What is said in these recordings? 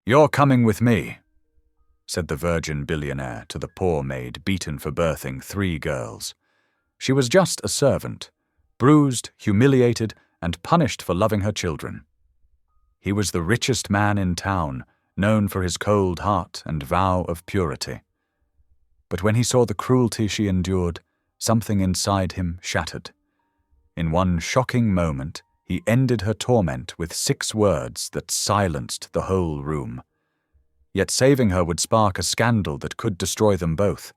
"You're coming with me," said the virgin billionaire to the poor maid beaten for birthing 3 girls. She was just a servant, bruised, humiliated, and punished for loving her children. He was the richest man in town, known for his cold heart and vow of purity. But when he saw the cruelty she endured, something inside him shattered. In one shocking moment, he ended her torment with 6 words that silenced the whole room. Yet saving her would spark a scandal that could destroy them both.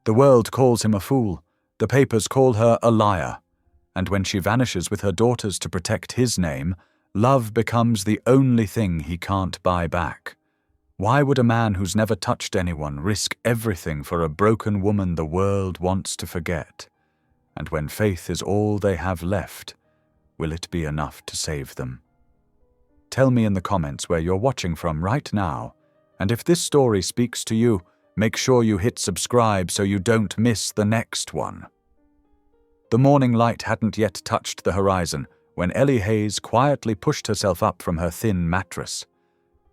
The world calls him a fool, the papers call her a liar, and when she vanishes with her daughters to protect his name, love becomes the only thing he can't buy back. Why would a man who's never touched anyone risk everything for a broken woman the world wants to forget? And when faith is all they have left, will it be enough to save them? Tell me in the comments where you're watching from right now, and if this story speaks to you, make sure you hit subscribe so you don't miss the next one. The morning light hadn't yet touched the horizon when Ellie Hayes quietly pushed herself up from her thin mattress.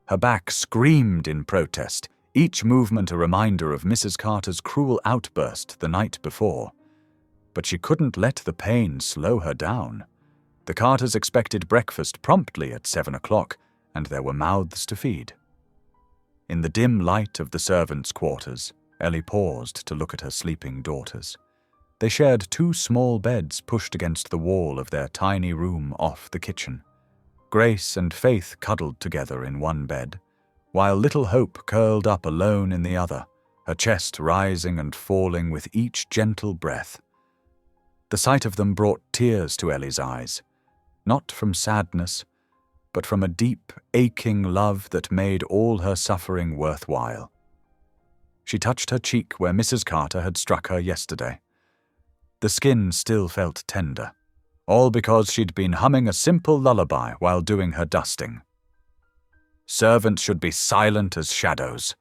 Her back screamed in protest, each movement a reminder of Mrs. Carter's cruel outburst the night before. But she couldn't let the pain slow her down. The Carters expected breakfast promptly at 7 o'clock, and there were mouths to feed. In the dim light of the servants' quarters, Ellie paused to look at her sleeping daughters. They shared 2 small beds pushed against the wall of their tiny room off the kitchen. Grace and Faith cuddled together in one bed, while little Hope curled up alone in the other, her chest rising and falling with each gentle breath. The sight of them brought tears to Ellie's eyes, not from sadness, but from a deep, aching love that made all her suffering worthwhile. She touched her cheek where Mrs. Carter had struck her yesterday. The skin still felt tender, all because she'd been humming a simple lullaby while doing her dusting. "Servants should be silent as shadows,"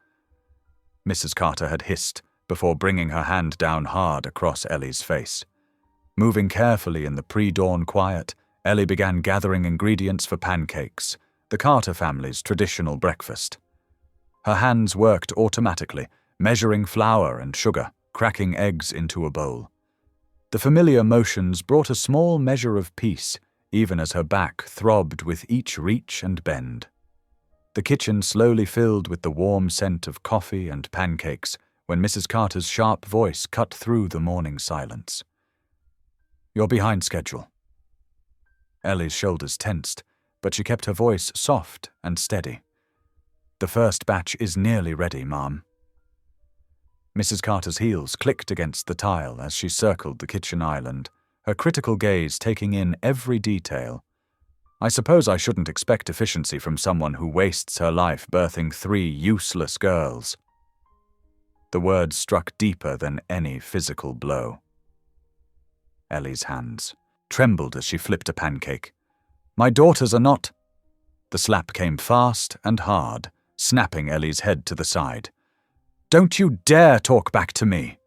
Mrs. Carter had hissed before bringing her hand down hard across Ellie's face. Moving carefully in the pre-dawn quiet, Ellie began gathering ingredients for pancakes, the Carter family's traditional breakfast. Her hands worked automatically, measuring flour and sugar, cracking eggs into a bowl. The familiar motions brought a small measure of peace, even as her back throbbed with each reach and bend. The kitchen slowly filled with the warm scent of coffee and pancakes when Mrs. Carter's sharp voice cut through the morning silence. "You're behind schedule." Ellie's shoulders tensed, but she kept her voice soft and steady. "The first batch is nearly ready, Ma'am." Mrs. Carter's heels clicked against the tile as she circled the kitchen island, her critical gaze taking in every detail. "I suppose I shouldn't expect efficiency from someone who wastes her life birthing 3 useless girls." The words struck deeper than any physical blow. Ellie's hands trembled as she flipped a pancake. "My daughters are not—" The slap came fast and hard, snapping Ellie's head to the side. "Don't you dare talk back to me!"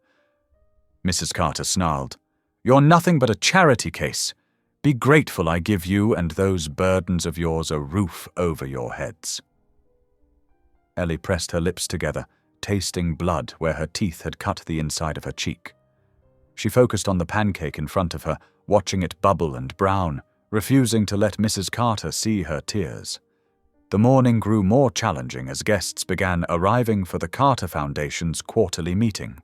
Mrs. Carter snarled. "You're nothing but a charity case. Be grateful I give you and those burdens of yours a roof over your heads." Ellie pressed her lips together, tasting blood where her teeth had cut the inside of her cheek. She focused on the pancake in front of her, watching it bubble and brown, refusing to let Mrs. Carter see her tears. The morning grew more challenging as guests began arriving for the Carter Foundation's quarterly meeting.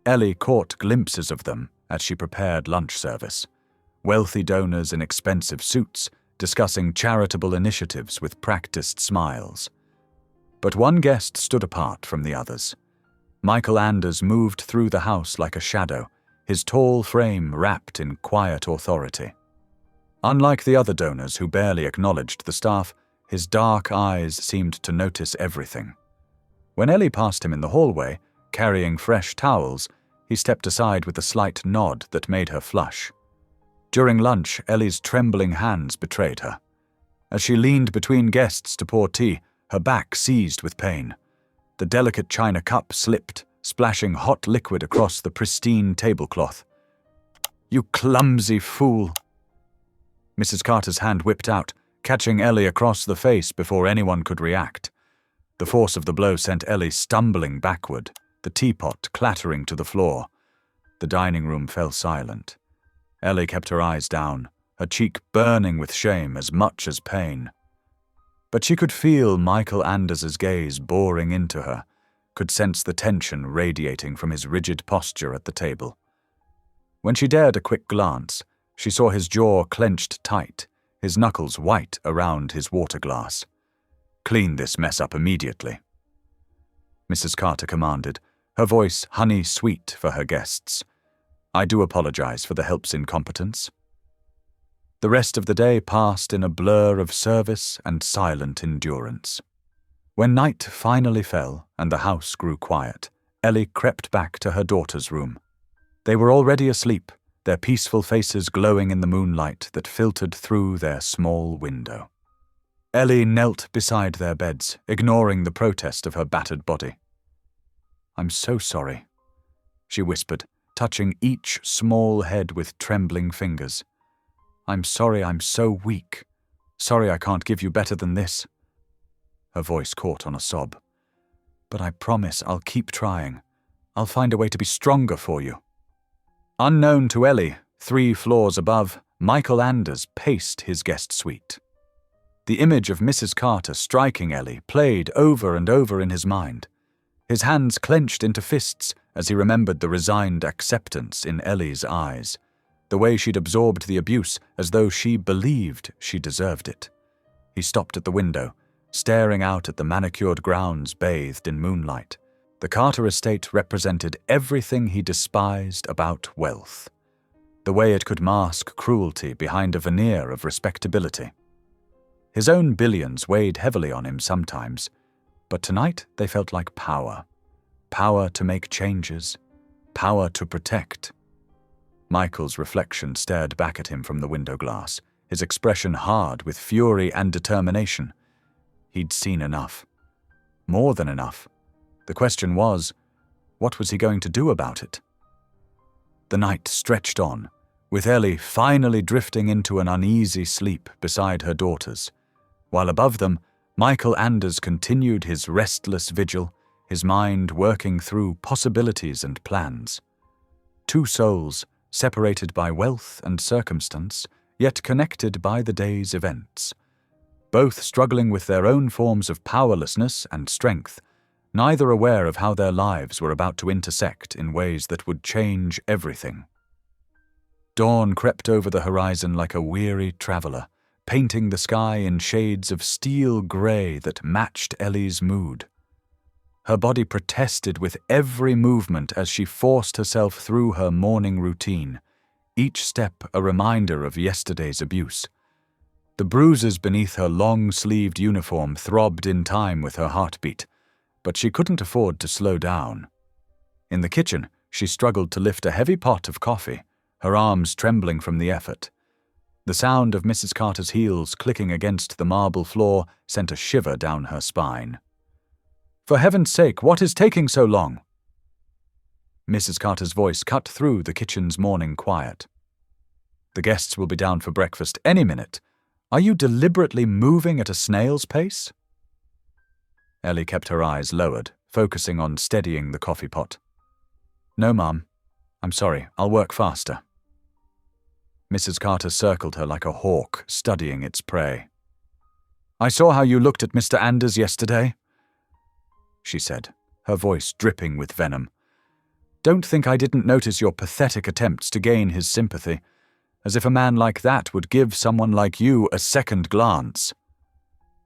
Ellie caught glimpses of them as she prepared lunch service. Wealthy donors in expensive suits, discussing charitable initiatives with practiced smiles. But one guest stood apart from the others. Michael Anders moved through the house like a shadow, his tall frame wrapped in quiet authority. Unlike the other donors who barely acknowledged the staff, his dark eyes seemed to notice everything. When Ellie passed him in the hallway, carrying fresh towels, he stepped aside with a slight nod that made her flush. During lunch, Ellie's trembling hands betrayed her. As she leaned between guests to pour tea, her back seized with pain. The delicate china cup slipped, splashing hot liquid across the pristine tablecloth. "You clumsy fool!" Mrs. Carter's hand whipped out, catching Ellie across the face before anyone could react. The force of the blow sent Ellie stumbling backward, the teapot clattering to the floor. The dining room fell silent. Ellie kept her eyes down, her cheek burning with shame as much as pain. But she could feel Michael Anders's gaze boring into her, could sense the tension radiating from his rigid posture at the table. When she dared a quick glance, she saw his jaw clenched tight, his knuckles white around his water glass. "Clean this mess up immediately," Mrs. Carter commanded, her voice honey-sweet for her guests. "I do apologize for the help's incompetence." The rest of the day passed in a blur of service and silent endurance. When night finally fell and the house grew quiet, Ellie crept back to her daughter's room. They were already asleep, their peaceful faces glowing in the moonlight that filtered through their small window. Ellie knelt beside their beds, ignoring the protest of her battered body. "I'm so sorry," she whispered, touching each small head with trembling fingers. "I'm sorry I'm so weak. Sorry I can't give you better than this." Her voice caught on a sob. "But I promise I'll keep trying. I'll find a way to be stronger for you." Unknown to Ellie, 3 floors above, Michael Anders paced his guest suite. The image of Mrs. Carter striking Ellie played over and over in his mind. His hands clenched into fists as he remembered the resigned acceptance in Ellie's eyes, the way she'd absorbed the abuse as though she believed she deserved it. He stopped at the window, staring out at the manicured grounds bathed in moonlight. The Carter estate represented everything he despised about wealth, the way it could mask cruelty behind a veneer of respectability. His own billions weighed heavily on him sometimes, but tonight they felt like power. Power to make changes, power to protect. Michael's reflection stared back at him from the window glass, his expression hard with fury and determination. He'd seen enough. More than enough. The question was, what was he going to do about it? The night stretched on, with Ellie finally drifting into an uneasy sleep beside her daughters, while above them, Michael Anders continued his restless vigil, his mind working through possibilities and plans. 2 souls, separated by wealth and circumstance, yet connected by the day's events. Both struggling with their own forms of powerlessness and strength, neither aware of how their lives were about to intersect in ways that would change everything. Dawn crept over the horizon like a weary traveler, painting the sky in shades of steel grey that matched Ellie's mood. Her body protested with every movement as she forced herself through her morning routine, each step a reminder of yesterday's abuse. The bruises beneath her long-sleeved uniform throbbed in time with her heartbeat, but she couldn't afford to slow down. In the kitchen, she struggled to lift a heavy pot of coffee, her arms trembling from the effort. The sound of Mrs. Carter's heels clicking against the marble floor sent a shiver down her spine. "For heaven's sake, what is taking so long?" Mrs. Carter's voice cut through the kitchen's morning quiet. "The guests will be down for breakfast any minute. Are you deliberately moving at a snail's pace?" Ellie kept her eyes lowered, focusing on steadying the coffee pot. "No, Mum. I'm sorry, I'll work faster." Mrs. Carter circled her like a hawk studying its prey. "I saw how you looked at Mr. Anders yesterday," she said, her voice dripping with venom. "Don't think I didn't notice your pathetic attempts to gain his sympathy, as if a man like that would give someone like you a second glance."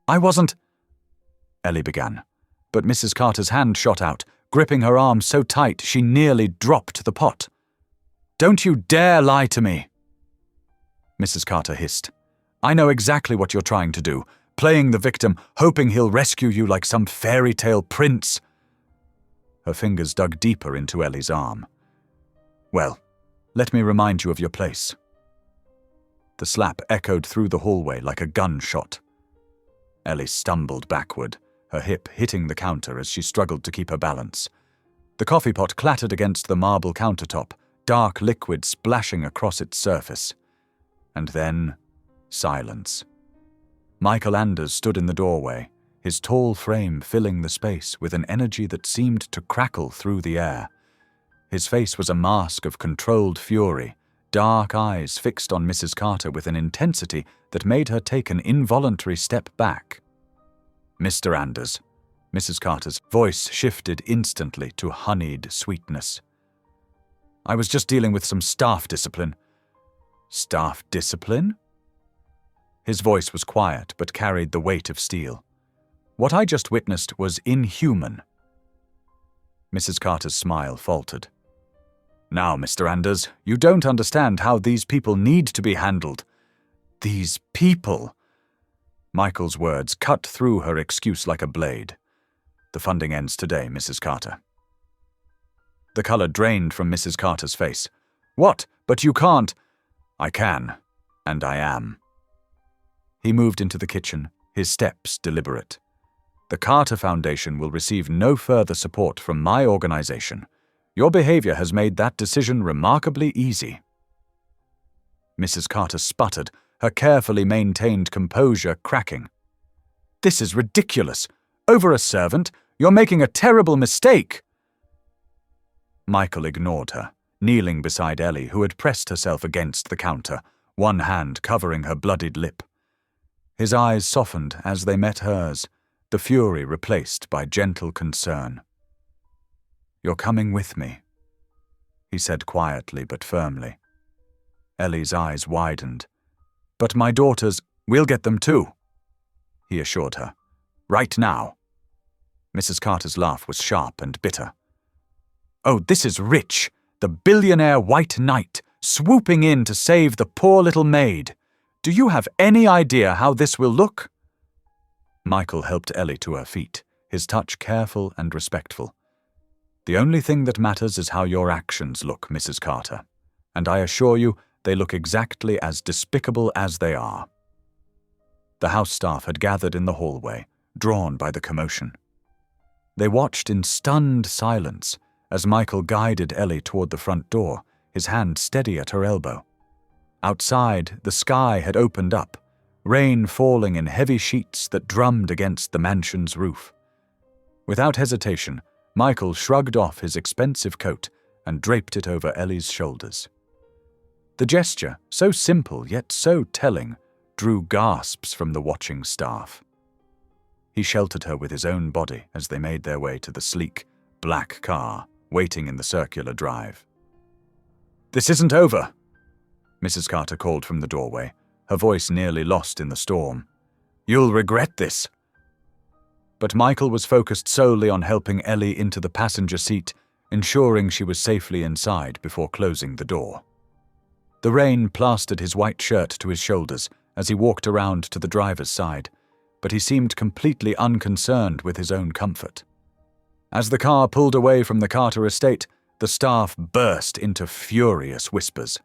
"I wasn't—" Ellie began, but Mrs. Carter's hand shot out, gripping her arm so tight she nearly dropped the pot. "Don't you dare lie to me!" Mrs. Carter hissed. "I know exactly what you're trying to do, playing the victim, hoping he'll rescue you like some fairy tale prince." Her fingers dug deeper into Ellie's arm. "Well, let me remind you of your place." The slap echoed through the hallway like a gunshot. Ellie stumbled backward, her hip hitting the counter as she struggled to keep her balance. The coffee pot clattered against the marble countertop, dark liquid splashing across its surface. And then, silence. Michael Anders stood in the doorway, his tall frame filling the space with an energy that seemed to crackle through the air. His face was a mask of controlled fury, dark eyes fixed on Mrs. Carter with an intensity that made her take an involuntary step back. "Mr. Anders." Mrs. Carter's voice shifted instantly to honeyed sweetness. "I was just dealing with some staff discipline." "Staff discipline?" His voice was quiet but carried the weight of steel. "What I just witnessed was inhuman." Mrs. Carter's smile faltered. "Now, Mr. Anders, you don't understand how these people need to be handled." "These people?" Michael's words cut through her excuse like a blade. "The funding ends today, Mrs. Carter." The color drained from Mrs. Carter's face. "What? But you can't." "I can, and I am." He moved into the kitchen, his steps deliberate. "The Carter Foundation will receive no further support from my organization. Your behavior has made that decision remarkably easy." Mrs. Carter sputtered, her carefully maintained composure cracking. "This is ridiculous. Over a servant? You're making a terrible mistake." Michael ignored her, kneeling beside Ellie, who had pressed herself against the counter, one hand covering her bloodied lip. His eyes softened as they met hers, the fury replaced by gentle concern. "You're coming with me," he said quietly but firmly. Ellie's eyes widened. "But my daughters, we'll get them too," he assured her. "Right now." Mrs. Carter's laugh was sharp and bitter. "Oh, this is Rich, the billionaire white knight, swooping in to save the poor little maid. Do you have any idea how this will look?" Michael helped Ellie to her feet, his touch careful and respectful. "The only thing that matters is how your actions look, Mrs. Carter, and I assure you they look exactly as despicable as they are." The house staff had gathered in the hallway, drawn by the commotion. They watched in stunned silence as Michael guided Ellie toward the front door, his hand steady at her elbow. Outside, the sky had opened up, rain falling in heavy sheets that drummed against the mansion's roof. Without hesitation, Michael shrugged off his expensive coat and draped it over Ellie's shoulders. The gesture, so simple yet so telling, drew gasps from the watching staff. He sheltered her with his own body as they made their way to the sleek, black car waiting in the circular drive. "This isn't over," Mrs. Carter called from the doorway, her voice nearly lost in the storm. "You'll regret this." But Michael was focused solely on helping Ellie into the passenger seat, ensuring she was safely inside before closing the door. The rain plastered his white shirt to his shoulders as he walked around to the driver's side, but he seemed completely unconcerned with his own comfort. As the car pulled away from the Carter estate, the staff burst into furious whispers.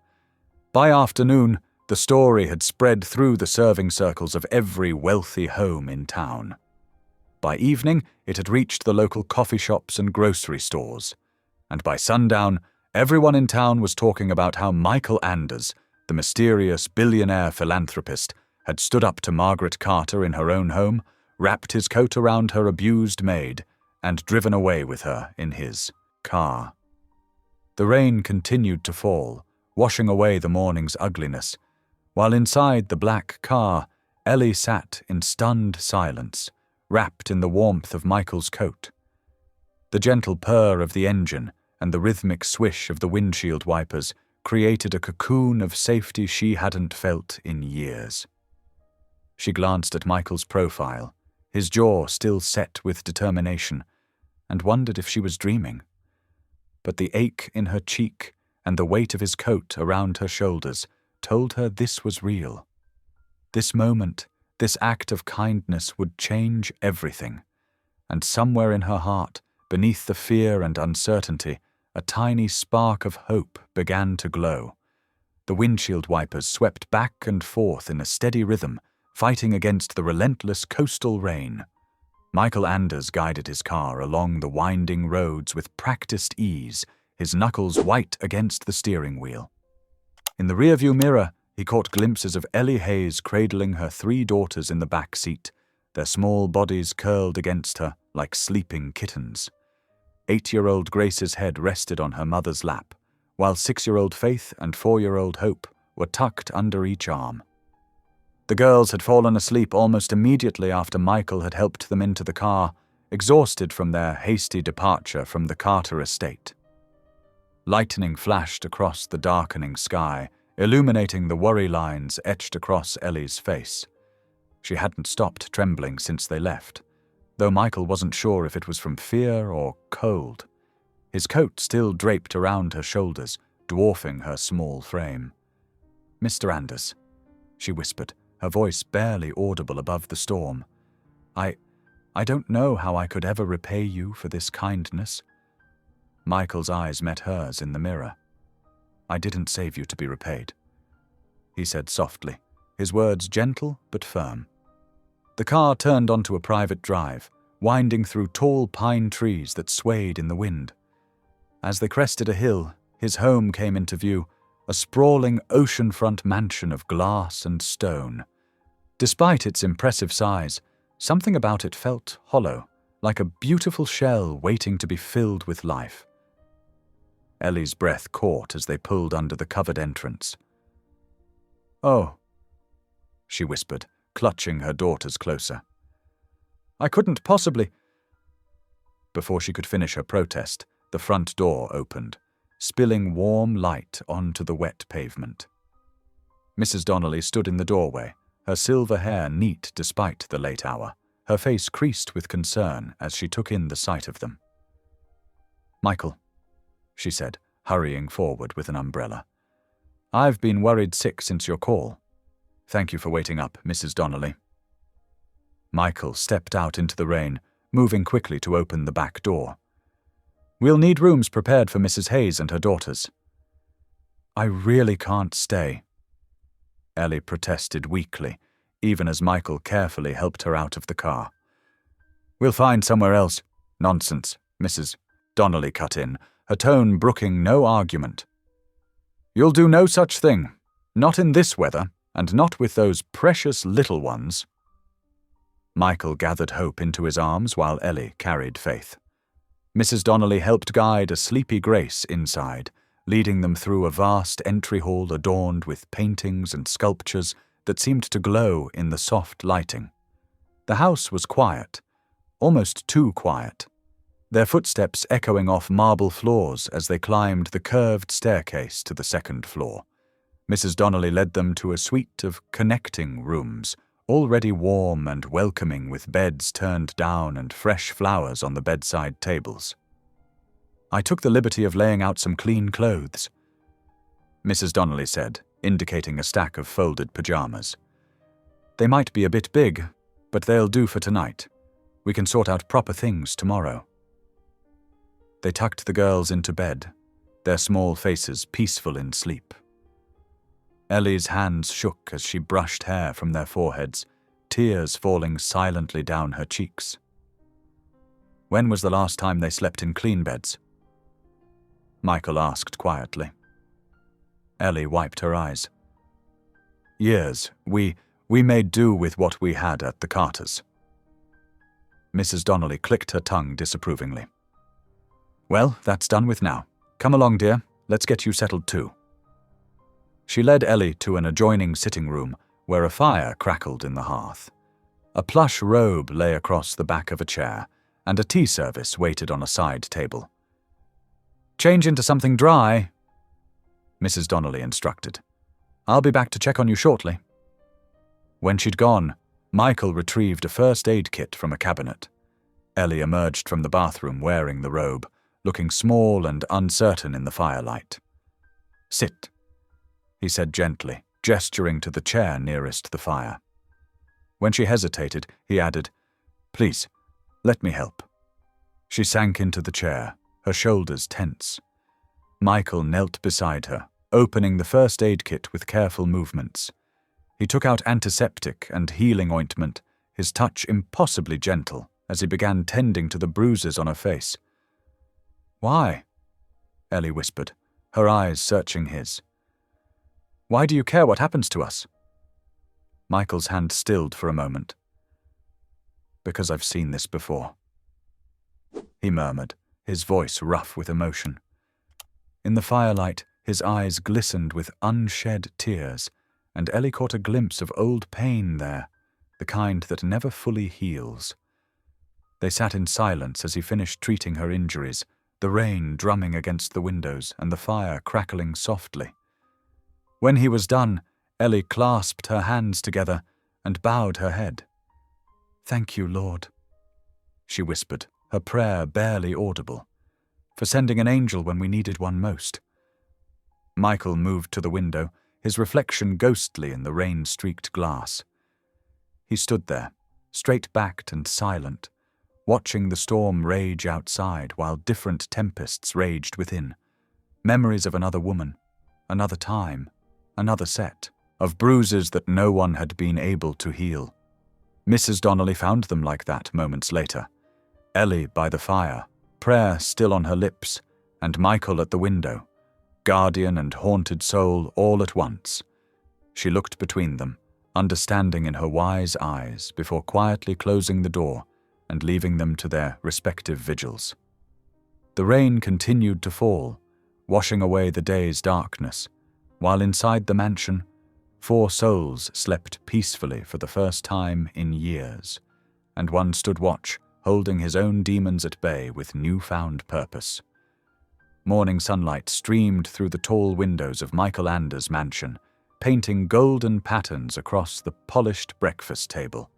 By afternoon, the story had spread through the serving circles of every wealthy home in town. By evening, it had reached the local coffee shops and grocery stores. And by sundown, everyone in town was talking about how Michael Anders, the mysterious billionaire philanthropist, had stood up to Margaret Carter in her own home, wrapped his coat around her abused maid, and driven away with her in his car. The rain continued to fall, washing away the morning's ugliness, while inside the black car, Ellie sat in stunned silence, wrapped in the warmth of Michael's coat. The gentle purr of the engine and the rhythmic swish of the windshield wipers created a cocoon of safety she hadn't felt in years. She glanced at Michael's profile, his jaw still set with determination, and wondered if she was dreaming. But the ache in her cheek and the weight of his coat around her shoulders told her this was real. This moment, this act of kindness would change everything, and somewhere in her heart, beneath the fear and uncertainty, a tiny spark of hope began to glow. The windshield wipers swept back and forth in a steady rhythm, fighting against the relentless coastal rain. Michael Anders guided his car along the winding roads with practiced ease, his knuckles white against the steering wheel. In the rearview mirror, he caught glimpses of Ellie Hayes cradling her 3 daughters in the back seat, their small bodies curled against her like sleeping kittens. 8-year-old Grace's head rested on her mother's lap, while 6-year-old Faith and 4-year-old Hope were tucked under each arm. The girls had fallen asleep almost immediately after Michael had helped them into the car, exhausted from their hasty departure from the Carter estate. Lightning flashed across the darkening sky, illuminating the worry lines etched across Ellie's face. She hadn't stopped trembling since they left, though Michael wasn't sure if it was from fear or cold. His coat still draped around her shoulders, dwarfing her small frame. "Mr. Anders," she whispered, her voice barely audible above the storm. I don't know how I could ever repay you for this kindness." Michael's eyes met hers in the mirror. "I didn't save you to be repaid," he said softly, his words gentle but firm. The car turned onto a private drive, winding through tall pine trees that swayed in the wind. As they crested a hill, his home came into view, a sprawling oceanfront mansion of glass and stone. Despite its impressive size, something about it felt hollow, like a beautiful shell waiting to be filled with life. Ellie's breath caught as they pulled under the covered entrance. "Oh," she whispered, clutching her daughters closer. "I couldn't possibly—" Before she could finish her protest, the front door opened, spilling warm light onto the wet pavement. Mrs. Donnelly stood in the doorway, her silver hair neat despite the late hour, her face creased with concern as she took in the sight of them. "Michael," she said, hurrying forward with an umbrella. "I've been worried sick since your call. Thank you for waiting up, Mrs. Donnelly." Michael stepped out into the rain, moving quickly to open the back door. "We'll need rooms prepared for Mrs. Hayes and her daughters." "I really can't stay," Ellie protested weakly, even as Michael carefully helped her out of the car. "We'll find somewhere else." "Nonsense," Mrs. Donnelly cut in, her tone brooking no argument. "You'll do no such thing. Not in this weather, and not with those precious little ones." Michael gathered Hope into his arms while Ellie carried Faith. Mrs. Donnelly helped guide a sleepy Grace inside, leading them through a vast entry hall adorned with paintings and sculptures that seemed to glow in the soft lighting. The house was quiet, almost too quiet, their footsteps echoing off marble floors as they climbed the curved staircase to the second floor. Mrs. Donnelly led them to a suite of connecting rooms, already warm and welcoming with beds turned down and fresh flowers on the bedside tables. "I took the liberty of laying out some clean clothes," Mrs. Donnelly said, indicating a stack of folded pajamas. "They might be a bit big, but they'll do for tonight. We can sort out proper things tomorrow." They tucked the girls into bed, their small faces peaceful in sleep. Ellie's hands shook as she brushed hair from their foreheads, tears falling silently down her cheeks. "When was the last time they slept in clean beds?" Michael asked quietly. Ellie wiped her eyes. "Years. We made do with what we had at the Carters." Mrs. Donnelly clicked her tongue disapprovingly. "Well, that's done with now. Come along, dear. Let's get you settled too." She led Ellie to an adjoining sitting room where a fire crackled in the hearth. A plush robe lay across the back of a chair, and a tea service waited on a side table. "Change into something dry," Mrs. Donnelly instructed. "I'll be back to check on you shortly." When she'd gone, Michael retrieved a first aid kit from a cabinet. Ellie emerged from the bathroom wearing the robe, looking small and uncertain in the firelight. "Sit," he said gently, gesturing to the chair nearest the fire. When she hesitated, he added, "Please, let me help." She sank into the chair, her shoulders tense. Michael knelt beside her, opening the first aid kit with careful movements. He took out antiseptic and healing ointment, his touch impossibly gentle as he began tending to the bruises on her face. "Why?" Ellie whispered, her eyes searching his. "Why do you care what happens to us?" Michael's hand stilled for a moment. because I've seen this before," he murmured, his voice rough with emotion. In the firelight, his eyes glistened with unshed tears, and Ellie caught a glimpse of old pain there, the kind that never fully heals. They sat in silence as he finished treating her injuries, the rain drumming against the windows and the fire crackling softly. When he was done, Ellie clasped her hands together and bowed her head. "Thank you, Lord," she whispered, her prayer barely audible, "for sending an angel when we needed one most." Michael moved to the window, his reflection ghostly in the rain-streaked glass. He stood there, straight-backed and silent, watching the storm rage outside while different tempests raged within. Memories of another woman, another time, another set, of bruises that no one had been able to heal. Mrs. Donnelly found them like that moments later. Ellie by the fire, prayer still on her lips, and Michael at the window, guardian and haunted soul all at once. She looked between them, understanding in her wise eyes before quietly closing the door and leaving them to their respective vigils. The rain continued to fall, washing away the day's darkness, while inside the mansion, 4 souls slept peacefully for the first time in years, and one stood watch, holding his own demons at bay with newfound purpose. Morning sunlight streamed through the tall windows of Michael Anders' mansion, painting golden patterns across the polished breakfast table.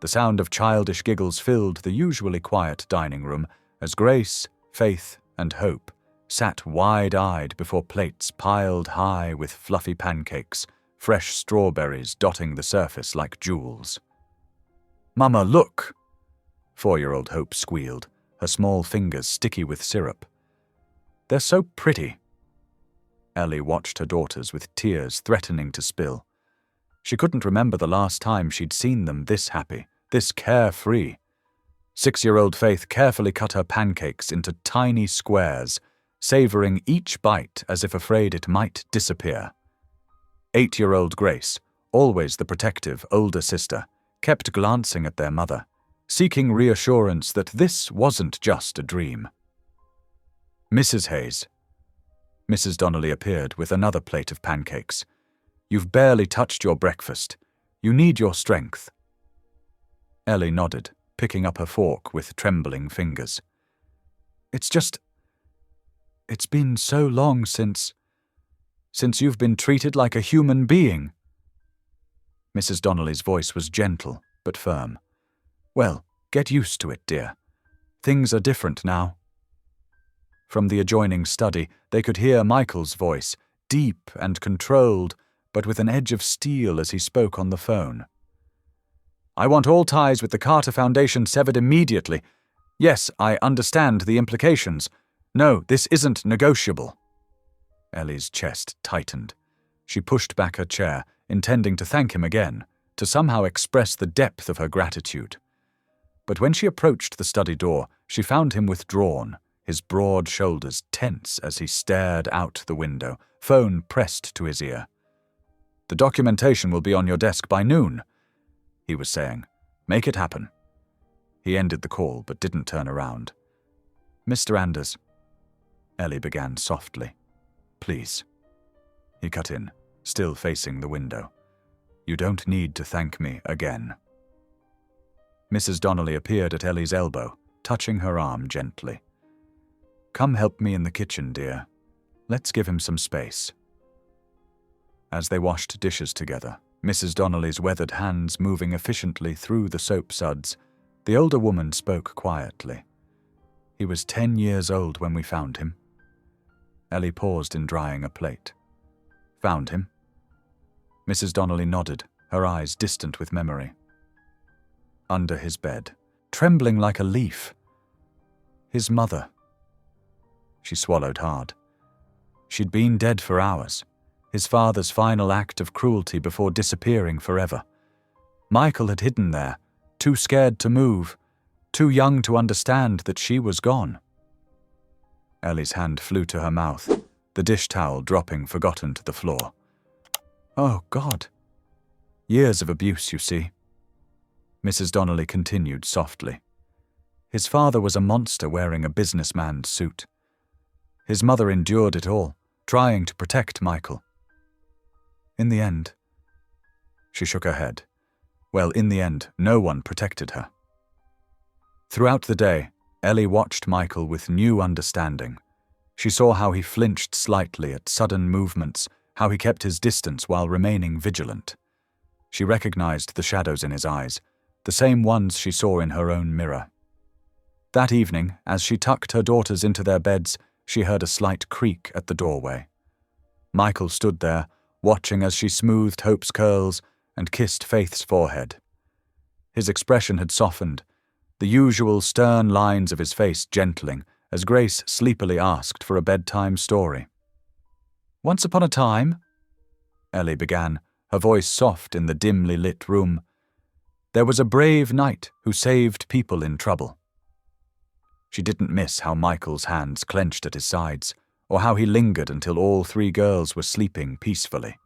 The sound of childish giggles filled the usually quiet dining room as Grace, Faith, and Hope sat wide-eyed before plates piled high with fluffy pancakes, fresh strawberries dotting the surface like jewels. "Mama, look!" 4-year-old Hope squealed, her small fingers sticky with syrup. "They're so pretty." Ellie watched her daughters with tears threatening to spill. She couldn't remember the last time she'd seen them this happy, this carefree. 6-year-old Faith carefully cut her pancakes into tiny squares, savoring each bite as if afraid it might disappear. 8-year-old Grace, always the protective older sister, kept glancing at their mother, seeking reassurance that this wasn't just a dream. "Mrs. Hayes." Mrs. Donnelly appeared with another plate of pancakes. "You've barely touched your breakfast. You need your strength." Ellie nodded, picking up her fork with trembling fingers. It's been so long since you've been treated like a human being." Mrs. Donnelly's voice was gentle but firm. "Well, get used to it, dear. Things are different now." From the adjoining study, they could hear Michael's voice, deep and controlled, but with an edge of steel as he spoke on the phone. "I want all ties with the Carter Foundation severed immediately. Yes, I understand the implications. No, this isn't negotiable." Ellie's chest tightened. She pushed back her chair, intending to thank him again, to somehow express the depth of her gratitude. But when she approached the study door, she found him withdrawn, his broad shoulders tense as he stared out the window, phone pressed to his ear. "The documentation will be on your desk by noon," he was saying. "Make it happen." He ended the call but didn't turn around. "Mr. Anders," Ellie began softly. "Please." He cut in, still facing the window. "You don't need to thank me again." Mrs. Donnelly appeared at Ellie's elbow, touching her arm gently. "Come help me in the kitchen, dear. Let's give him some space." As they washed dishes together, Mrs. Donnelly's weathered hands moving efficiently through the soap suds, the older woman spoke quietly. "He was 10 years old when we found him." Ellie paused in drying a plate. "Found him?" Mrs. Donnelly nodded, her eyes distant with memory. "Under his bed, trembling like a leaf. His mother." She swallowed hard. She'd been dead for hours, his father's final act of cruelty before disappearing forever. Michael had hidden there, too scared to move, too young to understand that she was gone. Ellie's hand flew to her mouth, the dish towel dropping forgotten to the floor. "Oh, God. Years of abuse, you see." Mrs. Donnelly continued softly. His father was a monster wearing a businessman's suit. His mother endured it all, trying to protect Michael. In the end, she shook her head. Well, in the end, no one protected her. Throughout the day, Ellie watched Michael with new understanding. She saw how he flinched slightly at sudden movements, how he kept his distance while remaining vigilant. She recognized the shadows in his eyes, the same ones she saw in her own mirror. That evening, as she tucked her daughters into their beds, she heard a slight creak at the doorway. Michael stood there, watching as she smoothed Hope's curls and kissed Faith's forehead. His expression had softened, the usual stern lines of his face gentling, as Grace sleepily asked for a bedtime story. "Once upon a time," Ellie began, her voice soft in the dimly lit room, "there was a brave knight who saved people in trouble." She didn't miss how Michael's hands clenched at his sides, or how he lingered until all three girls were sleeping peacefully.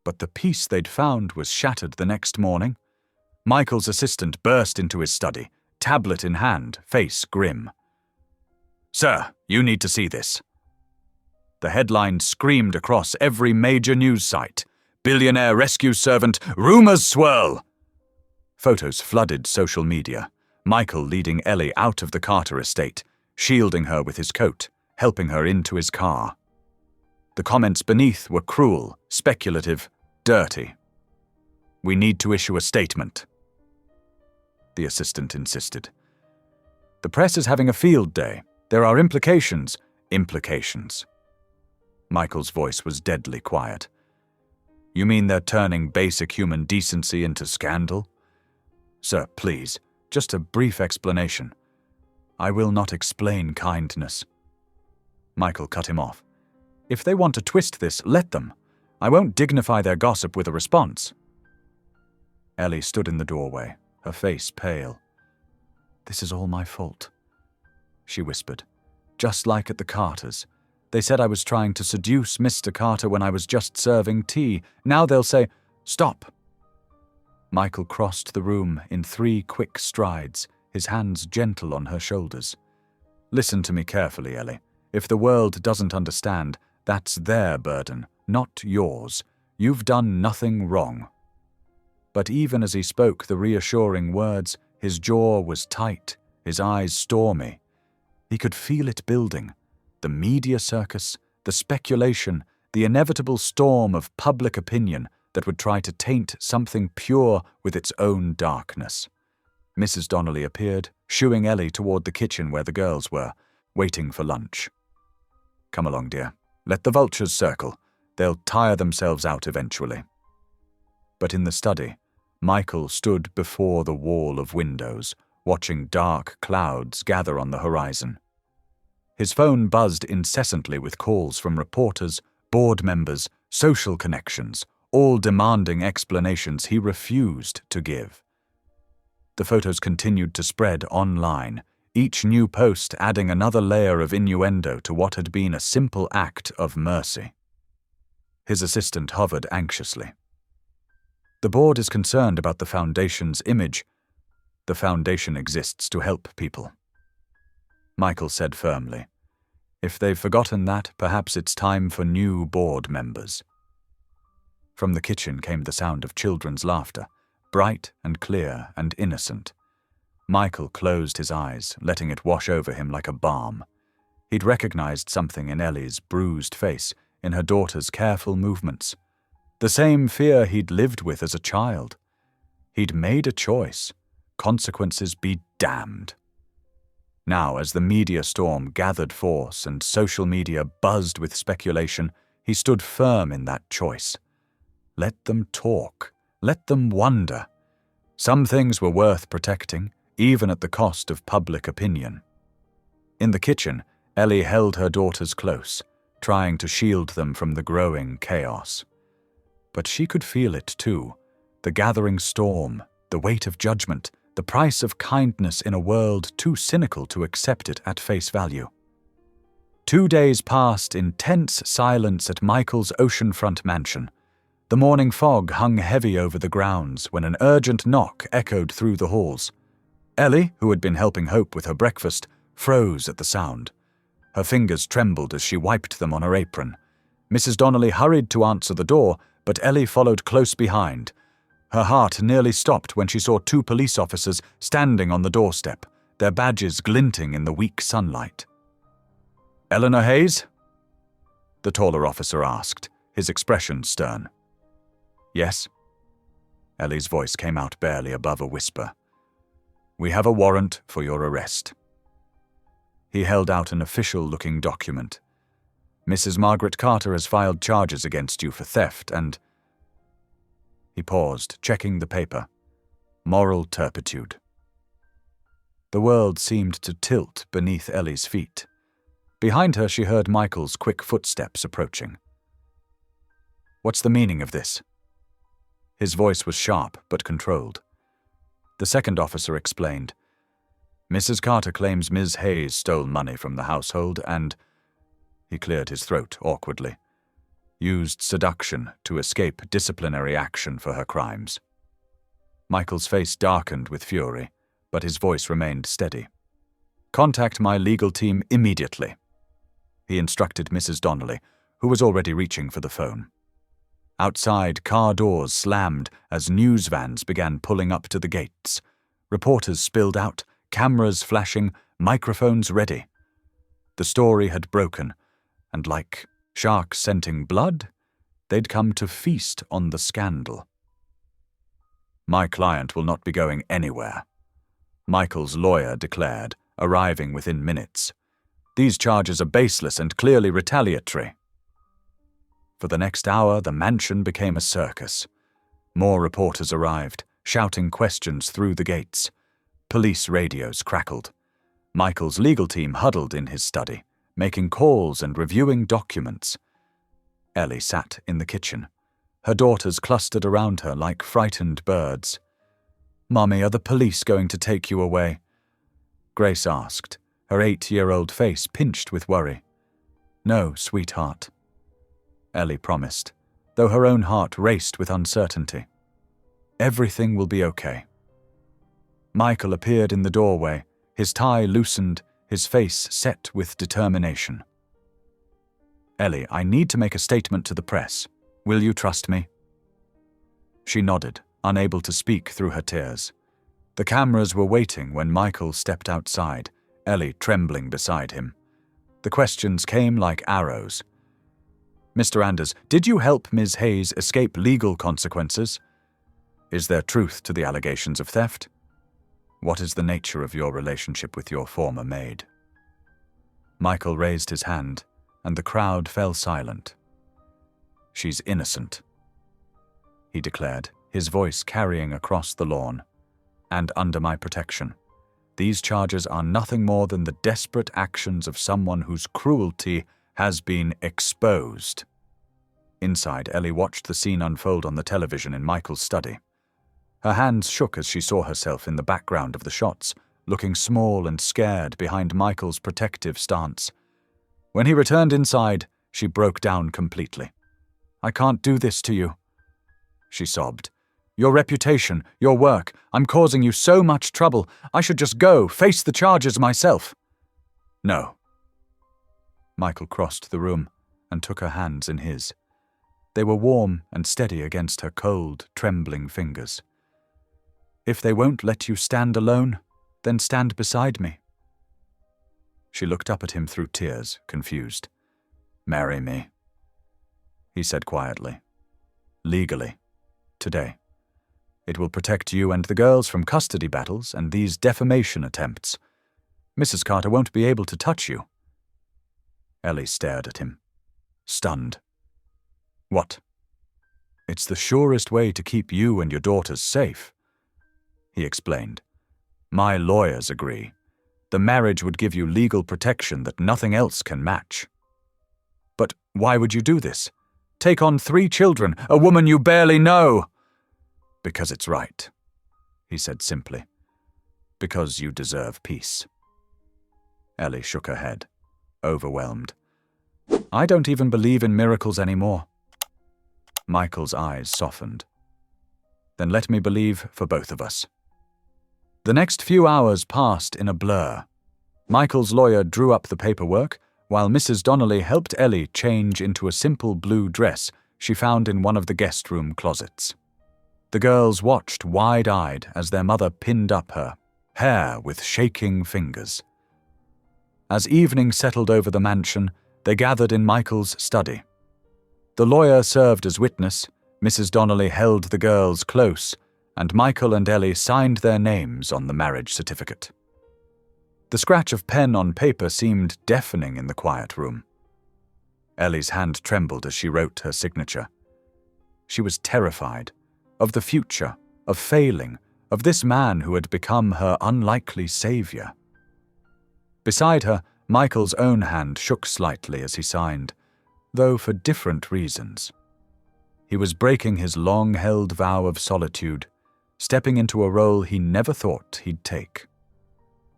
But the peace they'd found was shattered the next morning. Michael's assistant burst into his study, tablet in hand, face grim. "Sir, you need to see this." The headline screamed across every major news site. "Billionaire rescues servant, rumors swirl." Photos flooded social media. Michael leading Ellie out of the Carter estate, shielding her with his coat, helping her into his car. The comments beneath were cruel, speculative, dirty. "We need to issue a statement," the assistant insisted. "The press is having a field day. There are implications." "Implications." Michael's voice was deadly quiet. "You mean they're turning basic human decency into scandal?" "Sir, please, just a brief explanation." "I will not explain kindness." Michael cut him off. "If they want to twist this, let them. I won't dignify their gossip with a response." Ellie stood in the doorway, her face pale. "This is all my fault," she whispered. "Just like at the Carters. They said I was trying to seduce Mr. Carter when I was just serving tea. Now they'll say, 'Stop.'" Michael crossed the room in 3 quick strides, his hands gentle on her shoulders. "Listen to me carefully, Ellie. If the world doesn't understand, that's their burden, not yours. You've done nothing wrong." But even as he spoke the reassuring words, his jaw was tight, his eyes stormy. He could feel it building. The media circus, the speculation, the inevitable storm of public opinion that would try to taint something pure with its own darkness. Mrs. Donnelly appeared, shooing Ellie toward the kitchen where the girls were, waiting for lunch. "Come along, dear. Let the vultures circle. They'll tire themselves out eventually." But in the study, Michael stood before the wall of windows, watching dark clouds gather on the horizon. His phone buzzed incessantly with calls from reporters, board members, social connections, all demanding explanations he refused to give. The photos continued to spread online, each new post adding another layer of innuendo to what had been a simple act of mercy. His assistant hovered anxiously. "The board is concerned about the foundation's image. The foundation exists to help people," Michael said firmly. "If they've forgotten that, perhaps it's time for new board members." From the kitchen came the sound of children's laughter, bright and clear and innocent. Michael closed his eyes, letting it wash over him like a balm. He'd recognized something in Ellie's bruised face, in her daughter's careful movements. The same fear he'd lived with as a child. He'd made a choice. Consequences be damned. Now, as the media storm gathered force and social media buzzed with speculation, he stood firm in that choice. Let them talk. Let them wonder. Some things were worth protecting, even at the cost of public opinion. In the kitchen, Ellie held her daughters close, trying to shield them from the growing chaos. But she could feel it too, the gathering storm, the weight of judgment, the price of kindness in a world too cynical to accept it at face value. 2 days passed in tense silence at Michael's oceanfront mansion. The morning fog hung heavy over the grounds when an urgent knock echoed through the halls. Ellie, who had been helping Hope with her breakfast, froze at the sound. Her fingers trembled as she wiped them on her apron. Mrs. Donnelly hurried to answer the door, but Ellie followed close behind. Her heart nearly stopped when she saw 2 police officers standing on the doorstep, their badges glinting in the weak sunlight. "Eleanor Hayes?" the taller officer asked, his expression stern. "Yes?" Ellie's voice came out barely above a whisper. "We have a warrant for your arrest." He held out an official-looking document. "Mrs. Margaret Carter has filed charges against you for theft and—" He paused, checking the paper. "Moral turpitude." The world seemed to tilt beneath Ellie's feet. Behind her she heard Michael's quick footsteps approaching. "What's the meaning of this?" His voice was sharp but controlled. The second officer explained. "Mrs. Carter claims Ms. Hayes stole money from the household and—" He cleared his throat awkwardly. "Used seduction to escape disciplinary action for her crimes." Michael's face darkened with fury, but his voice remained steady. "Contact my legal team immediately," he instructed Mrs. Donnelly, who was already reaching for the phone. Outside, car doors slammed as news vans began pulling up to the gates. Reporters spilled out, cameras flashing, microphones ready. The story had broken, and like sharks scenting blood, they'd come to feast on the scandal. "My client will not be going anywhere," Michael's lawyer declared, arriving within minutes. "These charges are baseless and clearly retaliatory." For the next hour, the mansion became a circus. More reporters arrived, shouting questions through the gates. Police radios crackled. Michael's legal team huddled in his study, making calls and reviewing documents. Ellie sat in the kitchen. Her daughters clustered around her like frightened birds. "Mummy, are the police going to take you away?" Grace asked, her 8-year-old face pinched with worry. "No, sweetheart," Ellie promised, though her own heart raced with uncertainty. "Everything will be okay." Michael appeared in the doorway, his tie loosened, his face set with determination. "Ellie, I need to make a statement to the press. Will you trust me?" She nodded, unable to speak through her tears. The cameras were waiting when Michael stepped outside, Ellie trembling beside him. The questions came like arrows. "Mr. Anders, did you help Ms. Hayes escape legal consequences? Is there truth to the allegations of theft? What is the nature of your relationship with your former maid?" Michael raised his hand, and the crowd fell silent. "She's innocent," he declared, his voice carrying across the lawn. "And under my protection. These charges are nothing more than the desperate actions of someone whose cruelty has been exposed." Inside, Ellie watched the scene unfold on the television in Michael's study. Her hands shook as she saw herself in the background of the shots, looking small and scared behind Michael's protective stance. When he returned inside, she broke down completely. "I can't do this to you," she sobbed. "Your reputation, your work, I'm causing you so much trouble. I should just go, face the charges myself." "No." Michael crossed the room and took her hands in his. They were warm and steady against her cold, trembling fingers. "If they won't let you stand alone, then stand beside me." She looked up at him through tears, confused. "Marry me," he said quietly. "Legally. Today. It will protect you and the girls from custody battles and these defamation attempts. Mrs. Carter won't be able to touch you." Ellie stared at him, stunned. "What?" "It's the surest way to keep you and your daughters safe," he explained. "My lawyers agree. The marriage would give you legal protection that nothing else can match." "But why would you do this? Take on 3 children, a woman you barely know?" "Because it's right," he said simply. "Because you deserve peace." Ellie shook her head, overwhelmed. "I don't even believe in miracles anymore." Michael's eyes softened. Then let me believe for both of us. The next few hours passed in a blur. Michael's lawyer drew up the paperwork, while Mrs. Donnelly helped Ellie change into a simple blue dress she found in one of the guest room closets. The girls watched wide-eyed as their mother pinned up her hair with shaking fingers. As evening settled over the mansion, they gathered in Michael's study. The lawyer served as witness, Mrs. Donnelly held the girls close, and Michael and Ellie signed their names on the marriage certificate. The scratch of pen on paper seemed deafening in the quiet room. Ellie's hand trembled as she wrote her signature. She was terrified of the future, of failing, of this man who had become her unlikely savior. Beside her, Michael's own hand shook slightly as he signed, though for different reasons. He was breaking his long-held vow of solitude, stepping into a role he never thought he'd take.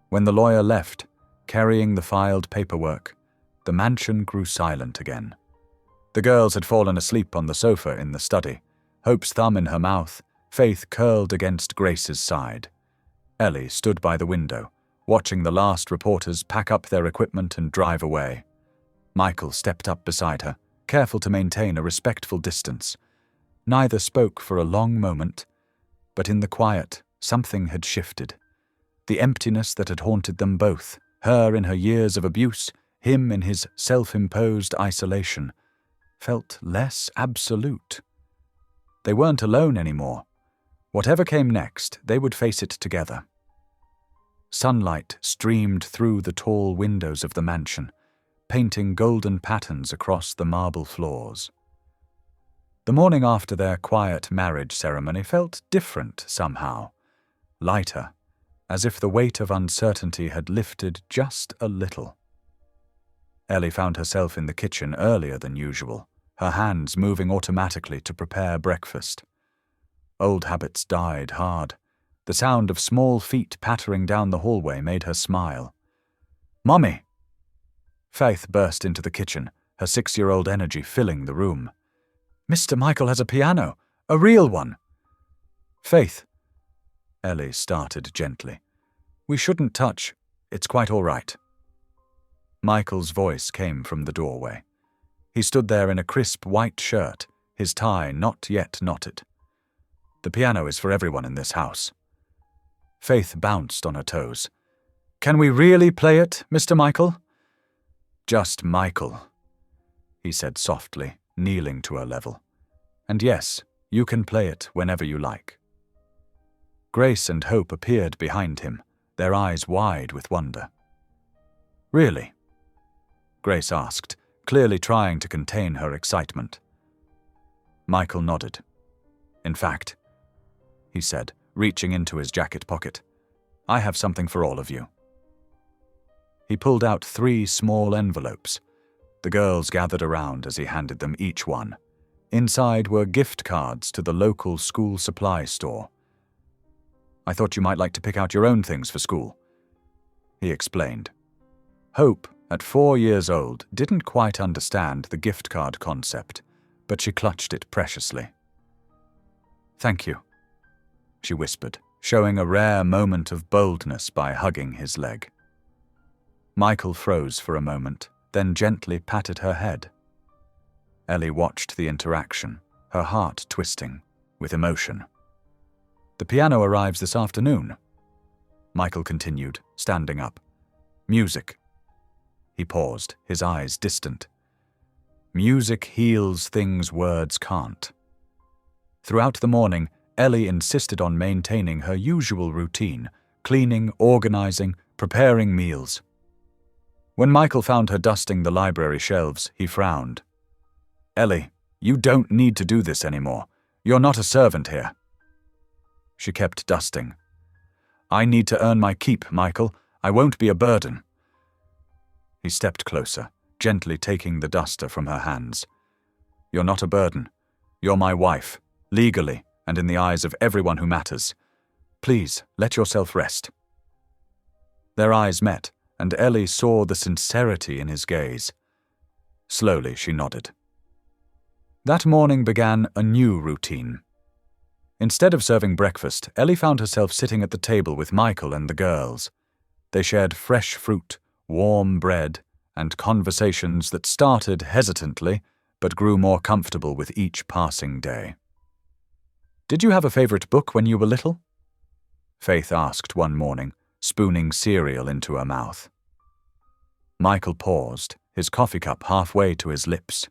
When the lawyer left, carrying the filed paperwork, the mansion grew silent again. The girls had fallen asleep on the sofa in the study, Hope's thumb in her mouth, Faith curled against Grace's side. Ellie stood by the window, watching the last reporters pack up their equipment and drive away. Michael stepped up beside her, careful to maintain a respectful distance. Neither spoke for a long moment, but in the quiet, something had shifted. The emptiness that had haunted them both, her in her years of abuse, him in his self-imposed isolation, felt less absolute. They weren't alone anymore. Whatever came next, they would face it together. Sunlight streamed through the tall windows of the mansion, painting golden patterns across the marble floors. The morning after their quiet marriage ceremony felt different somehow, lighter, as if the weight of uncertainty had lifted just a little. Ellie found herself in the kitchen earlier than usual, her hands moving automatically to prepare breakfast. Old habits died hard. The sound of small feet pattering down the hallway made her smile. "Mummy!" Faith burst into the kitchen, her 6-year-old energy filling the room. "Mr. Michael has a piano, a real one." "Faith," Ellie started gently. "We shouldn't touch. It's quite all right." Michael's voice came from the doorway. He stood there in a crisp white shirt, his tie not yet knotted. "The piano is for everyone in this house." Faith bounced on her toes. "Can we really play it, Mr. Michael?" "Just Michael," he said softly, kneeling to her level. "And yes, you can play it whenever you like." Grace and Hope appeared behind him, their eyes wide with wonder. "Really?" Grace asked, clearly trying to contain her excitement. Michael nodded. "In fact," he said, reaching into his jacket pocket, "I have something for all of you." He pulled out 3 small envelopes. The girls gathered around as he handed them each one. Inside were gift cards to the local school supply store. "I thought you might like to pick out your own things for school," he explained. Hope, at 4 years old, didn't quite understand the gift card concept, but she clutched it preciously. "Thank you," she whispered, showing a rare moment of boldness by hugging his leg. Michael froze for a moment, then gently patted her head. Ellie watched the interaction, her heart twisting with emotion. "The piano arrives this afternoon," Michael continued, standing up. "Music." He paused, his eyes distant. "Music heals things words can't." Throughout the morning, Ellie insisted on maintaining her usual routine, cleaning, organizing, preparing meals. When Michael found her dusting the library shelves, he frowned. "Ellie, you don't need to do this anymore. You're not a servant here." She kept dusting. "I need to earn my keep, Michael. I won't be a burden." He stepped closer, gently taking the duster from her hands. "You're not a burden. You're my wife, legally and in the eyes of everyone who matters. Please, let yourself rest." Their eyes met, and Ellie saw the sincerity in his gaze. Slowly she nodded. That morning began a new routine. Instead of serving breakfast, Ellie found herself sitting at the table with Michael and the girls. They shared fresh fruit, warm bread, and conversations that started hesitantly but grew more comfortable with each passing day. "Did you have a favorite book when you were little?" Faith asked one morning, spooning cereal into her mouth. Michael paused, his coffee cup halfway to his lips.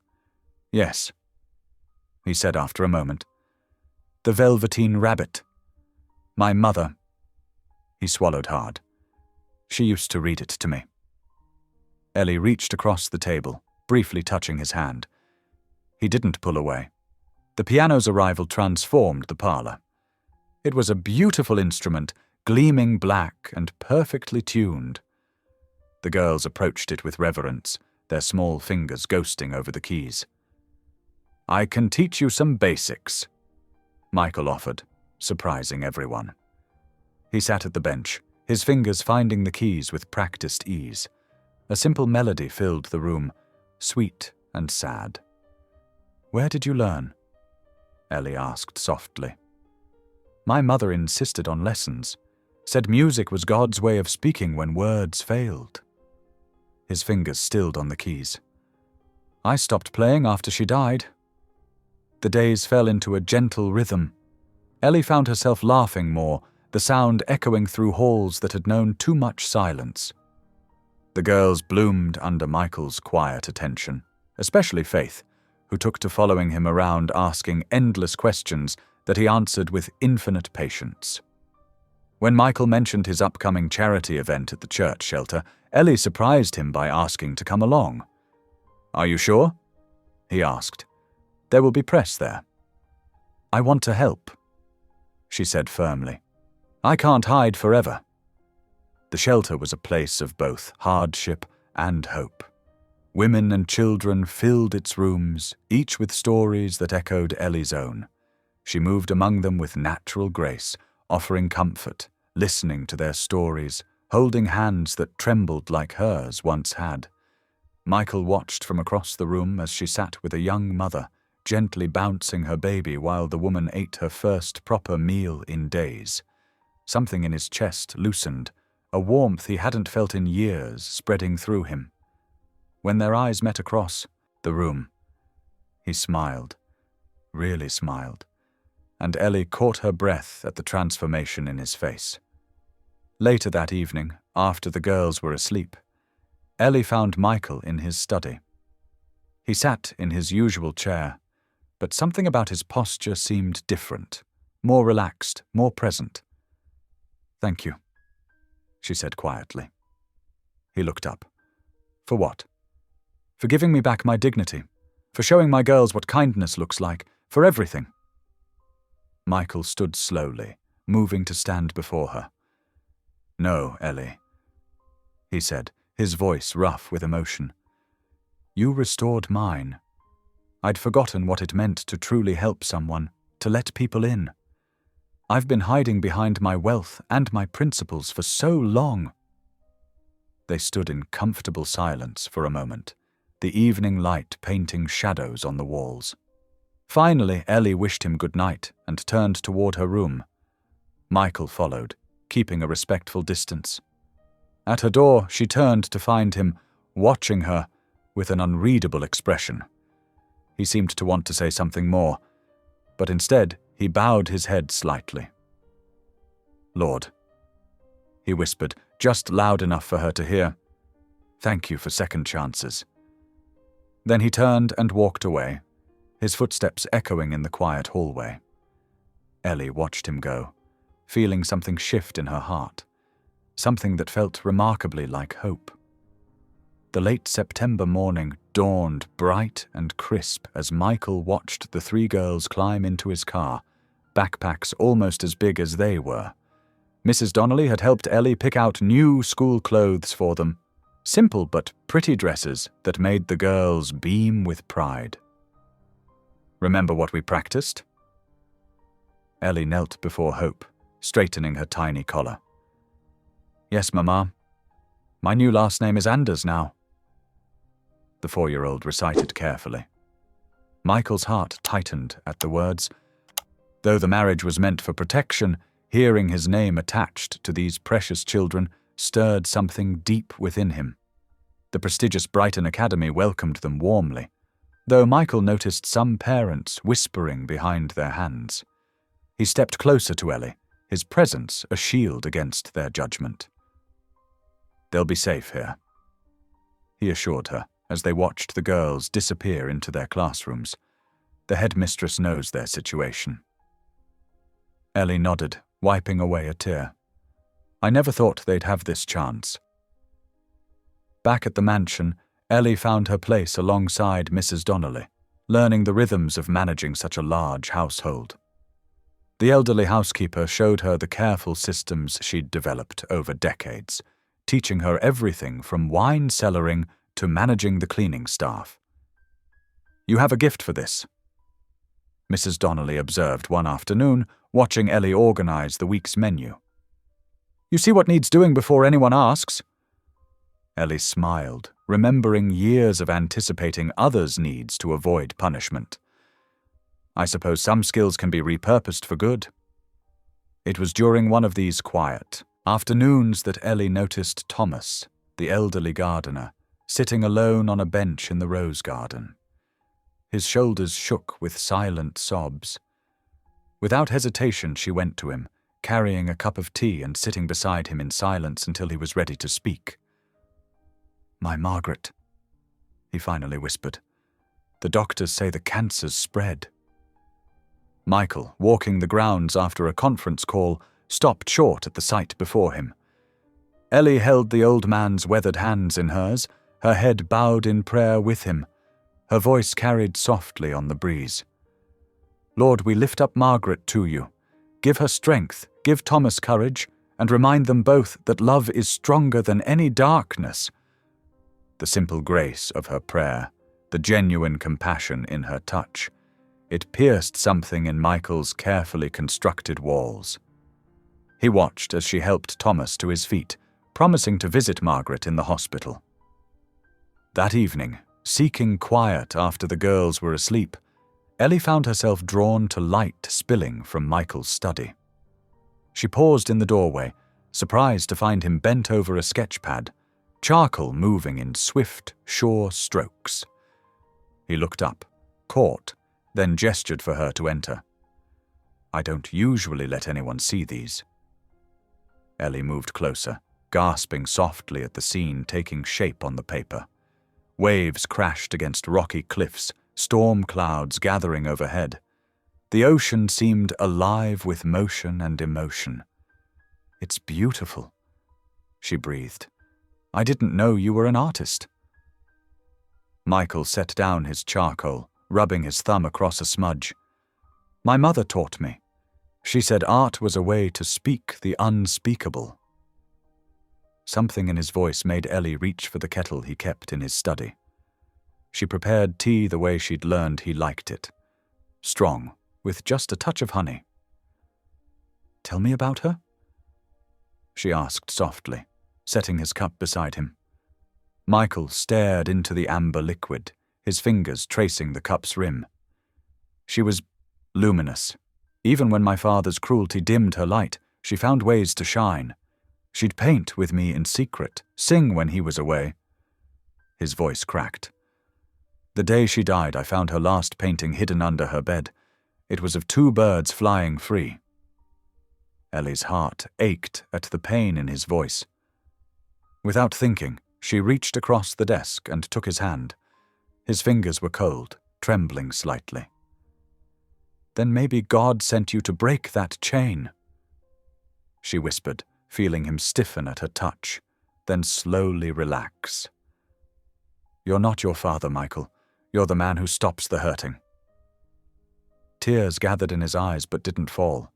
"Yes," he said after a moment. "The Velveteen Rabbit. My mother—" He swallowed hard. "She used to read it to me." Ellie reached across the table, briefly touching his hand. He didn't pull away. The piano's arrival transformed the parlor. It was a beautiful instrument, gleaming black and perfectly tuned. The girls approached it with reverence, their small fingers ghosting over the keys. "I can teach you some basics," Michael offered, surprising everyone. He sat at the bench, his fingers finding the keys with practiced ease. A simple melody filled the room, sweet and sad. "Where did you learn?" Ellie asked softly. "My mother insisted on lessons, said music was God's way of speaking when words failed." His fingers stilled on the keys. "I stopped playing after she died." The days fell into a gentle rhythm. Ellie found herself laughing more, the sound echoing through halls that had known too much silence. The girls bloomed under Michael's quiet attention, especially Faith, who took to following him around asking endless questions that he answered with infinite patience. When Michael mentioned his upcoming charity event at the church shelter, Ellie surprised him by asking to come along. "Are you sure?" he asked. "There will be press there." "I want to help," she said firmly. "I can't hide forever." The shelter was a place of both hardship and hope. Women and children filled its rooms, each with stories that echoed Ellie's own. She moved among them with natural grace, offering comfort, listening to their stories, holding hands that trembled like hers once had. Michael watched from across the room as she sat with a young mother, gently bouncing her baby while the woman ate her first proper meal in days. Something in his chest loosened, a warmth he hadn't felt in years spreading through him. When their eyes met across the room, he smiled, really smiled, and Ellie caught her breath at the transformation in his face. Later that evening, after the girls were asleep, Ellie found Michael in his study. He sat in his usual chair, but something about his posture seemed different, more relaxed, more present. "Thank you," she said quietly. He looked up. "For what?" "For giving me back my dignity, for showing my girls what kindness looks like, for everything." Michael stood slowly, moving to stand before her. "No, Ellie," he said, his voice rough with emotion. "You restored mine. I'd forgotten what it meant to truly help someone, to let people in. I've been hiding behind my wealth and my principles for so long." They stood in comfortable silence for a moment, the evening light painting shadows on the walls. Finally, Ellie wished him good night and turned toward her room. Michael followed, keeping a respectful distance. At her door, she turned to find him, watching her, with an unreadable expression. He seemed to want to say something more, but instead he bowed his head slightly. "Lord," he whispered, just loud enough for her to hear, "thank you for second chances." Then he turned and walked away, his footsteps echoing in the quiet hallway. Ellie watched him go, feeling something shift in her heart, something that felt remarkably like hope. The late September morning dawned bright and crisp as Michael watched the three girls climb into his car, backpacks almost as big as they were. Mrs. Donnelly had helped Ellie pick out new school clothes for them, simple but pretty dresses that made the girls beam with pride. "Remember what we practiced?" Ellie knelt before Hope, straightening her tiny collar. "Yes, Mama. My new last name is Anders now," the 4-year-old recited carefully. Michael's heart tightened at the words. Though the marriage was meant for protection, hearing his name attached to these precious children stirred something deep within him. The prestigious Brighton Academy welcomed them warmly, though Michael noticed some parents whispering behind their hands. He stepped closer to Ellie, his presence a shield against their judgment. "They'll be safe here," he assured her as they watched the girls disappear into their classrooms. "The headmistress knows their situation." Ellie nodded, wiping away a tear. "I never thought they'd have this chance." Back at the mansion, Ellie found her place alongside Mrs. Donnelly, learning the rhythms of managing such a large household. The elderly housekeeper showed her the careful systems she'd developed over decades, teaching her everything from wine cellaring to managing the cleaning staff. "You have a gift for this," Mrs. Donnelly observed one afternoon, watching Ellie organize the week's menu. "You see what needs doing before anyone asks." Ellie smiled, remembering years of anticipating others' needs to avoid punishment. "I suppose some skills can be repurposed for good." It was during one of these quiet afternoons that Ellie noticed Thomas, the elderly gardener, sitting alone on a bench in the rose garden. His shoulders shook with silent sobs. Without hesitation, she went to him, carrying a cup of tea and sitting beside him in silence until he was ready to speak. "My Margaret," he finally whispered. "The doctors say the cancer's spread." Michael, walking the grounds after a conference call, stopped short at the sight before him. Ellie held the old man's weathered hands in hers, her head bowed in prayer with him. Her voice carried softly on the breeze. "Lord, we lift up Margaret to you. Give her strength, give Thomas courage, and remind them both that love is stronger than any darkness." The simple grace of her prayer, the genuine compassion in her touch, it pierced something in Michael's carefully constructed walls. He watched as she helped Thomas to his feet, promising to visit Margaret in the hospital. That evening, seeking quiet after the girls were asleep, Ellie found herself drawn to light spilling from Michael's study. She paused in the doorway, surprised to find him bent over a sketch pad, charcoal moving in swift, sure strokes. He looked up, caught, then gestured for her to enter. "I don't usually let anyone see these." Ellie moved closer, gasping softly at the scene taking shape on the paper. Waves crashed against rocky cliffs, storm clouds gathering overhead. The ocean seemed alive with motion and emotion. "It's beautiful," she breathed. "I didn't know you were an artist." Michael set down his charcoal, rubbing his thumb across a smudge. "My mother taught me. She said art was a way to speak the unspeakable." Something in his voice made Ellie reach for the kettle he kept in his study. She prepared tea the way she'd learned he liked it. Strong, with just a touch of honey. "Tell me about her?" she asked softly, setting his cup beside him. Michael stared into the amber liquid, his fingers tracing the cup's rim. "She was luminous. Even when my father's cruelty dimmed her light, she found ways to shine. She'd paint with me in secret, sing when he was away." His voice cracked. "The day she died, I found her last painting hidden under her bed. It was of 2 birds flying free." Ellie's heart ached at the pain in his voice. Without thinking, she reached across the desk and took his hand. His fingers were cold, trembling slightly. "Then maybe God sent you to break that chain," she whispered, feeling him stiffen at her touch, then slowly relax. "You're not your father, Michael. You're the man who stops the hurting." Tears gathered in his eyes but didn't fall.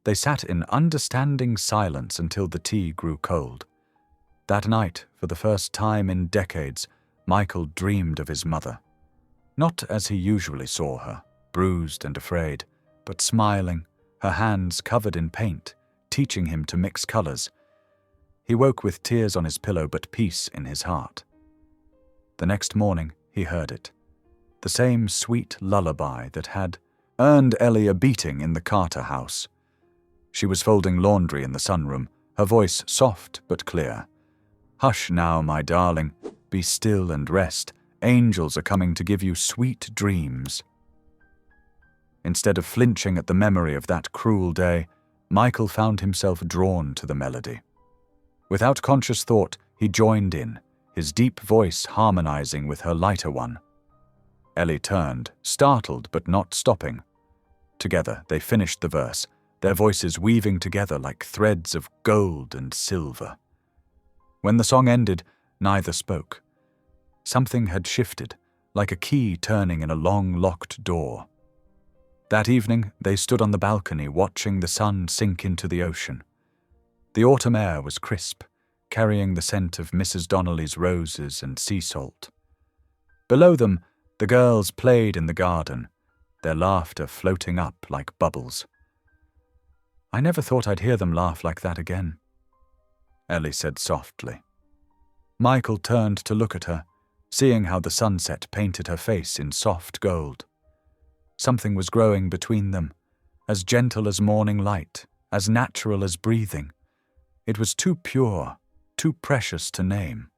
They sat in understanding silence until the tea grew cold. That night, for the first time in decades, Michael dreamed of his mother. Not as he usually saw her, bruised and afraid, but smiling, her hands covered in paint, teaching him to mix colors. He woke with tears on his pillow but peace in his heart. The next morning, he heard it. the same sweet lullaby that had earned Ellie a beating in the Carter house. She was folding laundry in the sunroom, her voice soft but clear. "Hush now, my darling. Be still and rest. Angels are coming to give you sweet dreams." Instead of flinching at the memory of that cruel day, Michael found himself drawn to the melody. Without conscious thought, he joined in, his deep voice harmonizing with her lighter one. Ellie turned, startled but not stopping. Together they finished the verse, their voices weaving together like threads of gold and silver. When the song ended, neither spoke. Something had shifted, like a key turning in a long-locked door. That evening, they stood on the balcony watching the sun sink into the ocean. The autumn air was crisp, carrying the scent of Mrs. Donnelly's roses and sea salt. Below them, the girls played in the garden, their laughter floating up like bubbles. "I never thought I'd hear them laugh like that again," Ellie said softly. Michael turned to look at her, seeing how the sunset painted her face in soft gold. Something was growing between them, as gentle as morning light, as natural as breathing. It was too pure, too precious to name.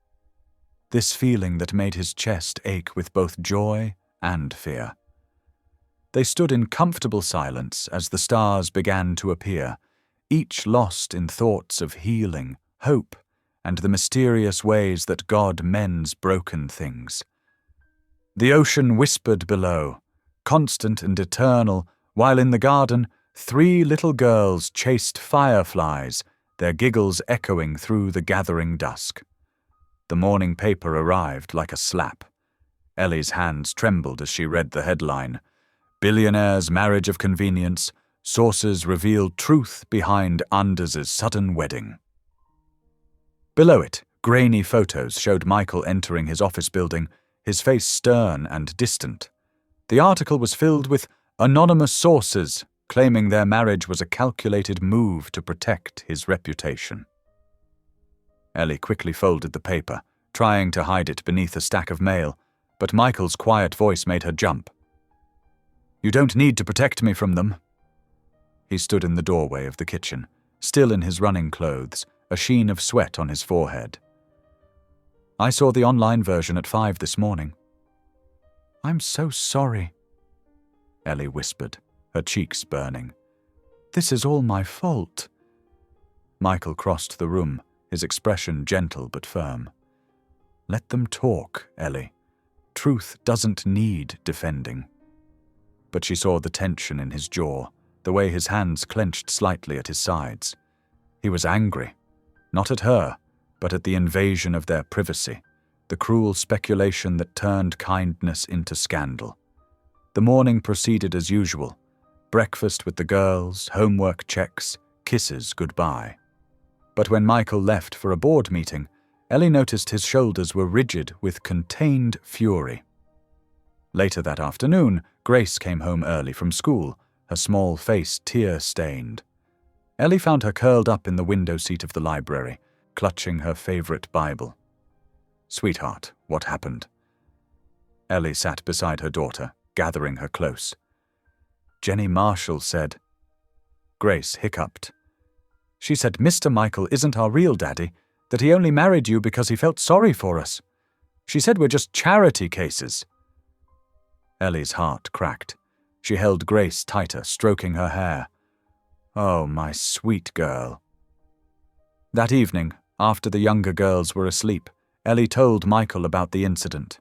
This feeling that made his chest ache with both joy and fear. They stood in comfortable silence as the stars began to appear, each lost in thoughts of healing, hope, and the mysterious ways that God mends broken things. The ocean whispered below, constant and eternal, while in the garden 3 little girls chased fireflies, their giggles echoing through the gathering dusk. The morning paper arrived like a slap. Ellie's hands trembled as she read the headline, "Billionaire's Marriage of Convenience, Sources Reveal Truth Behind Anders's Sudden Wedding." Below it, grainy photos showed Michael entering his office building, his face stern and distant. The article was filled with anonymous sources claiming their marriage was a calculated move to protect his reputation. Ellie quickly folded the paper, trying to hide it beneath a stack of mail, but Michael's quiet voice made her jump. "You don't need to protect me from them." He stood in the doorway of the kitchen, still in his running clothes, a sheen of sweat on his forehead. "I saw the online version at 5 this morning." "I'm so sorry," Ellie whispered, her cheeks burning. "This is all my fault." Michael crossed the room, his expression gentle but firm. "Let them talk, Ellie. Truth doesn't need defending." But she saw the tension in his jaw, the way his hands clenched slightly at his sides. He was angry, not at her, but at the invasion of their privacy, the cruel speculation that turned kindness into scandal. The morning proceeded as usual. Breakfast with the girls, homework checks, kisses goodbye. But when Michael left for a board meeting, Ellie noticed his shoulders were rigid with contained fury. Later that afternoon, Grace came home early from school, her small face tear-stained. Ellie found her curled up in the window seat of the library, clutching her favorite Bible. "Sweetheart, what happened?" Ellie sat beside her daughter, gathering her close. "Jenny Marshall said..." Grace hiccuped. "She said Mr. Michael isn't our real daddy, that he only married you because he felt sorry for us. She said we're just charity cases." Ellie's heart cracked. She held Grace tighter, stroking her hair. "Oh, my sweet girl." That evening, after the younger girls were asleep, Ellie told Michael about the incident.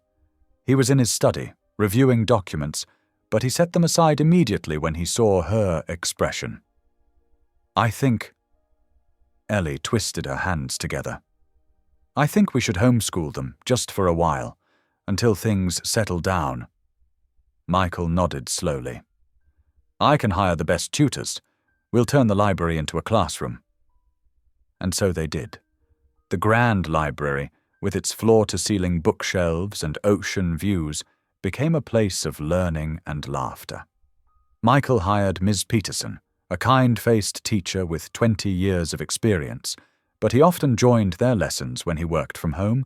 He was in his study, reviewing documents, but he set them aside immediately when he saw her expression. "I think..." Ellie twisted her hands together. "I think we should homeschool them, just for a while, until things settle down." Michael nodded slowly. "I can hire the best tutors. We'll turn the library into a classroom." And so they did. The grand library, with its floor-to-ceiling bookshelves and ocean views, became a place of learning and laughter. Michael hired Ms. Peterson, a kind-faced teacher with 20 years of experience, but he often joined their lessons when he worked from home.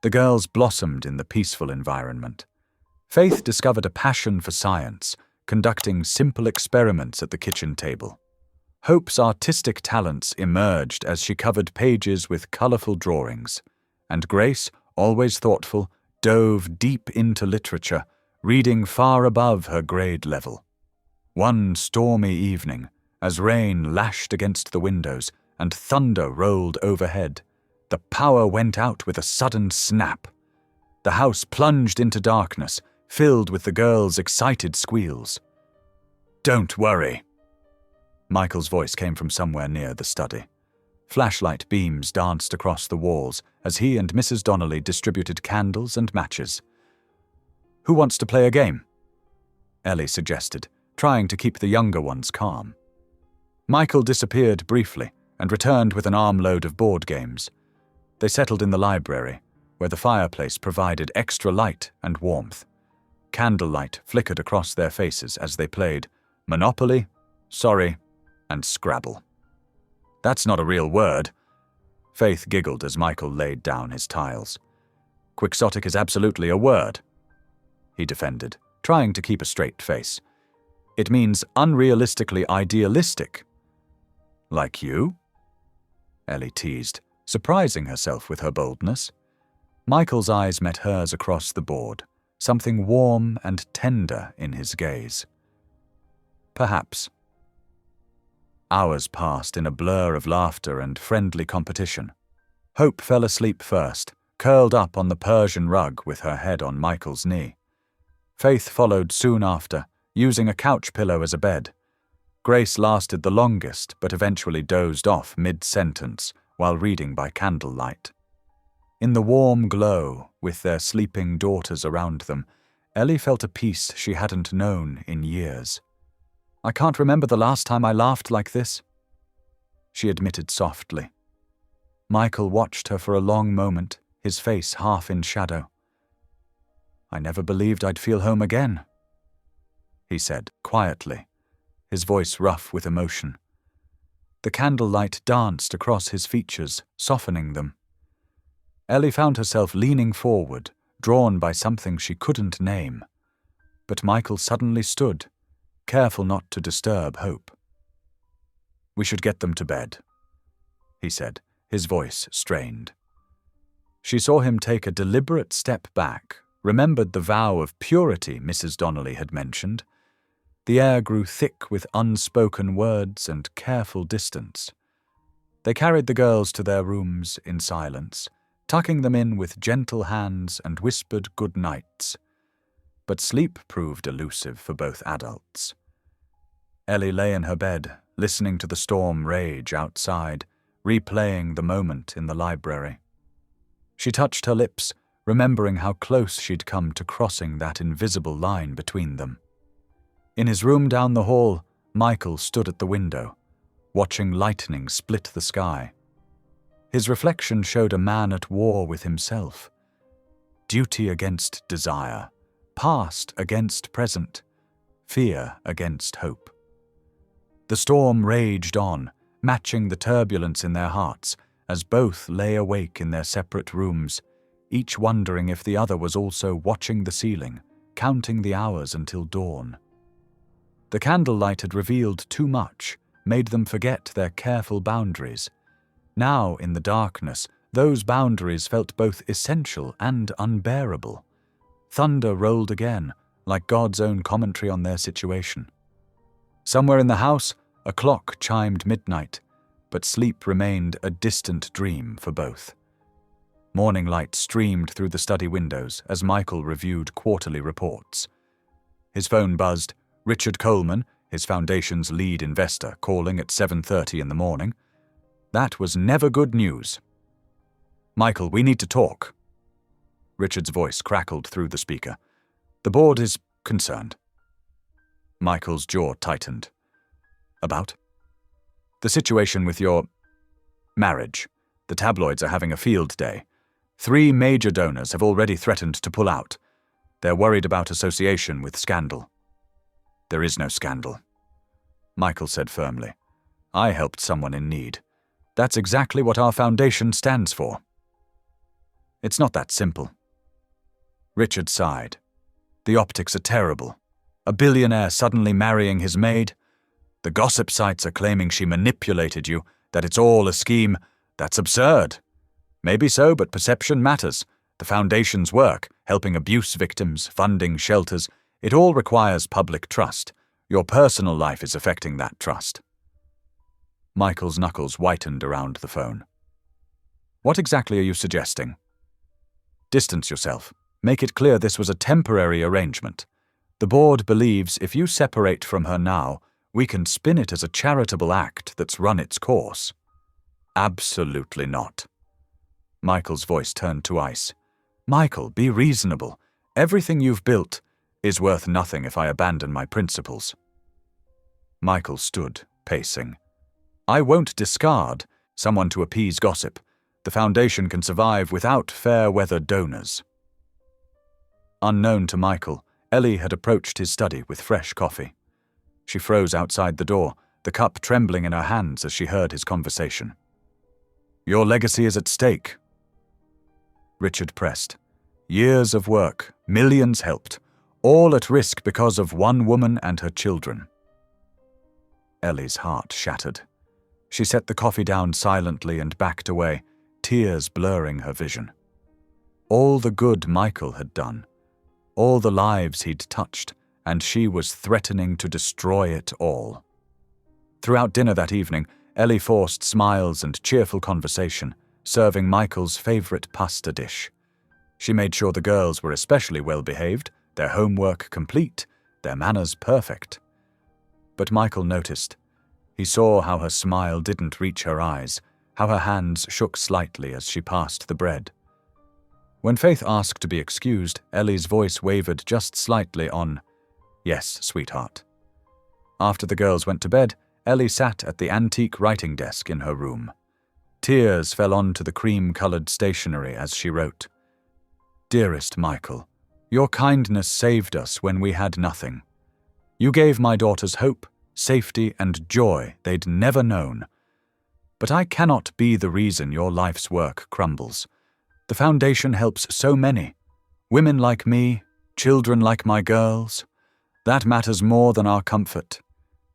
The girls blossomed in the peaceful environment. Faith discovered a passion for science, conducting simple experiments at the kitchen table. Hope's artistic talents emerged as she covered pages with colourful drawings, and Grace, always thoughtful, dove deep into literature, reading far above her grade level. One stormy evening, as rain lashed against the windows and thunder rolled overhead, the power went out with a sudden snap. The house plunged into darkness, filled with the girls' excited squeals. "Don't worry." Michael's voice came from somewhere near the study. Flashlight beams danced across the walls as he and Mrs. Donnelly distributed candles and matches. "Who wants to play a game?" Ellie suggested, trying to keep the younger ones calm. Michael disappeared briefly and returned with an armload of board games. They settled in the library, where the fireplace provided extra light and warmth. Candlelight flickered across their faces as they played Monopoly, Sorry, and Scrabble. "That's not a real word." Faith giggled as Michael laid down his tiles. "Quixotic is absolutely a word," he defended, trying to keep a straight face. "It means unrealistically idealistic." "Like you?" Ellie teased, surprising herself with her boldness. Michael's eyes met hers across the board, something warm and tender in his gaze. "Perhaps." Hours passed in a blur of laughter and friendly competition. Hope fell asleep first, curled up on the Persian rug with her head on Michael's knee. Faith followed soon after, using a couch pillow as a bed. Grace lasted the longest, but eventually dozed off mid-sentence while reading by candlelight. In the warm glow, with their sleeping daughters around them, Ellie felt a peace she hadn't known in years. "I can't remember the last time I laughed like this," she admitted softly. Michael watched her for a long moment, his face half in shadow. "I never believed I'd feel home again," he said quietly, his voice rough with emotion. The candlelight danced across his features, softening them. Ellie found herself leaning forward, drawn by something she couldn't name. But Michael suddenly stood, careful not to disturb Hope. "We should get them to bed," he said, his voice strained. She saw him take a deliberate step back, remembered the vow of purity Mrs. Donnelly had mentioned. The air grew thick with unspoken words and careful distance. They carried the girls to their rooms in silence, tucking them in with gentle hands and whispered good nights. But sleep proved elusive for both adults. Ellie lay in her bed, listening to the storm rage outside, replaying the moment in the library. She touched her lips, remembering how close she'd come to crossing that invisible line between them. In his room down the hall, Michael stood at the window, watching lightning split the sky. His reflection showed a man at war with himself. Duty against desire, past against present, fear against hope. The storm raged on, matching the turbulence in their hearts, as both lay awake in their separate rooms, each wondering if the other was also watching the ceiling, counting the hours until dawn. The candlelight had revealed too much, made them forget their careful boundaries. Now, in the darkness, those boundaries felt both essential and unbearable. Thunder rolled again, like God's own commentary on their situation. Somewhere in the house, a clock chimed midnight, but sleep remained a distant dream for both. Morning light streamed through the study windows as Michael reviewed quarterly reports. His phone buzzed. Richard Coleman, his foundation's lead investor, calling at 7:30 in the morning. That was never good news. "Michael, we need to talk." Richard's voice crackled through the speaker. "The board is concerned." Michael's jaw tightened. "About?" "The situation with your marriage. The tabloids are having a field day. 3 major donors have already threatened to pull out. They're worried about association with scandal." "There is no scandal," Michael said firmly. "I helped someone in need. That's exactly what our foundation stands for." "It's not that simple." Richard sighed. The optics are terrible. A billionaire suddenly marrying his maid. The gossip sites are claiming she manipulated you, that it's all a scheme. That's absurd. Maybe so, but perception matters. The foundation's work, helping abuse victims, funding shelters, it all requires public trust. Your personal life is affecting that trust. Michael's knuckles whitened around the phone. What exactly are you suggesting? Distance yourself. Make it clear this was a temporary arrangement. The board believes if you separate from her now, we can spin it as a charitable act that's run its course. Absolutely not. Michael's voice turned to ice. Michael, be reasonable. Everything you've built is worth nothing if I abandon my principles. Michael stood, pacing. I won't discard someone to appease gossip. The foundation can survive without fair-weather donors. Unknown to Michael, Ellie had approached his study with fresh coffee. She froze outside the door, the cup trembling in her hands as she heard his conversation. Your legacy is at stake. Richard pressed. Years of work, millions helped, all at risk because of one woman and her children. Ellie's heart shattered. She set the coffee down silently and backed away, tears blurring her vision. All the good Michael had done, all the lives he'd touched, and she was threatening to destroy it all. Throughout dinner that evening, Ellie forced smiles and cheerful conversation, serving Michael's favorite pasta dish. She made sure the girls were especially well behaved, their homework complete, their manners perfect. But Michael noticed. He saw how her smile didn't reach her eyes, how her hands shook slightly as she passed the bread. When Faith asked to be excused, Ellie's voice wavered just slightly on, Yes, sweetheart. After the girls went to bed, Ellie sat at the antique writing desk in her room. Tears fell onto the cream-colored stationery as she wrote, Dearest Michael, your kindness saved us when we had nothing. You gave my daughters hope, safety, and joy they'd never known. But I cannot be the reason your life's work crumbles. The foundation helps so many. Women like me, children like my girls. That matters more than our comfort.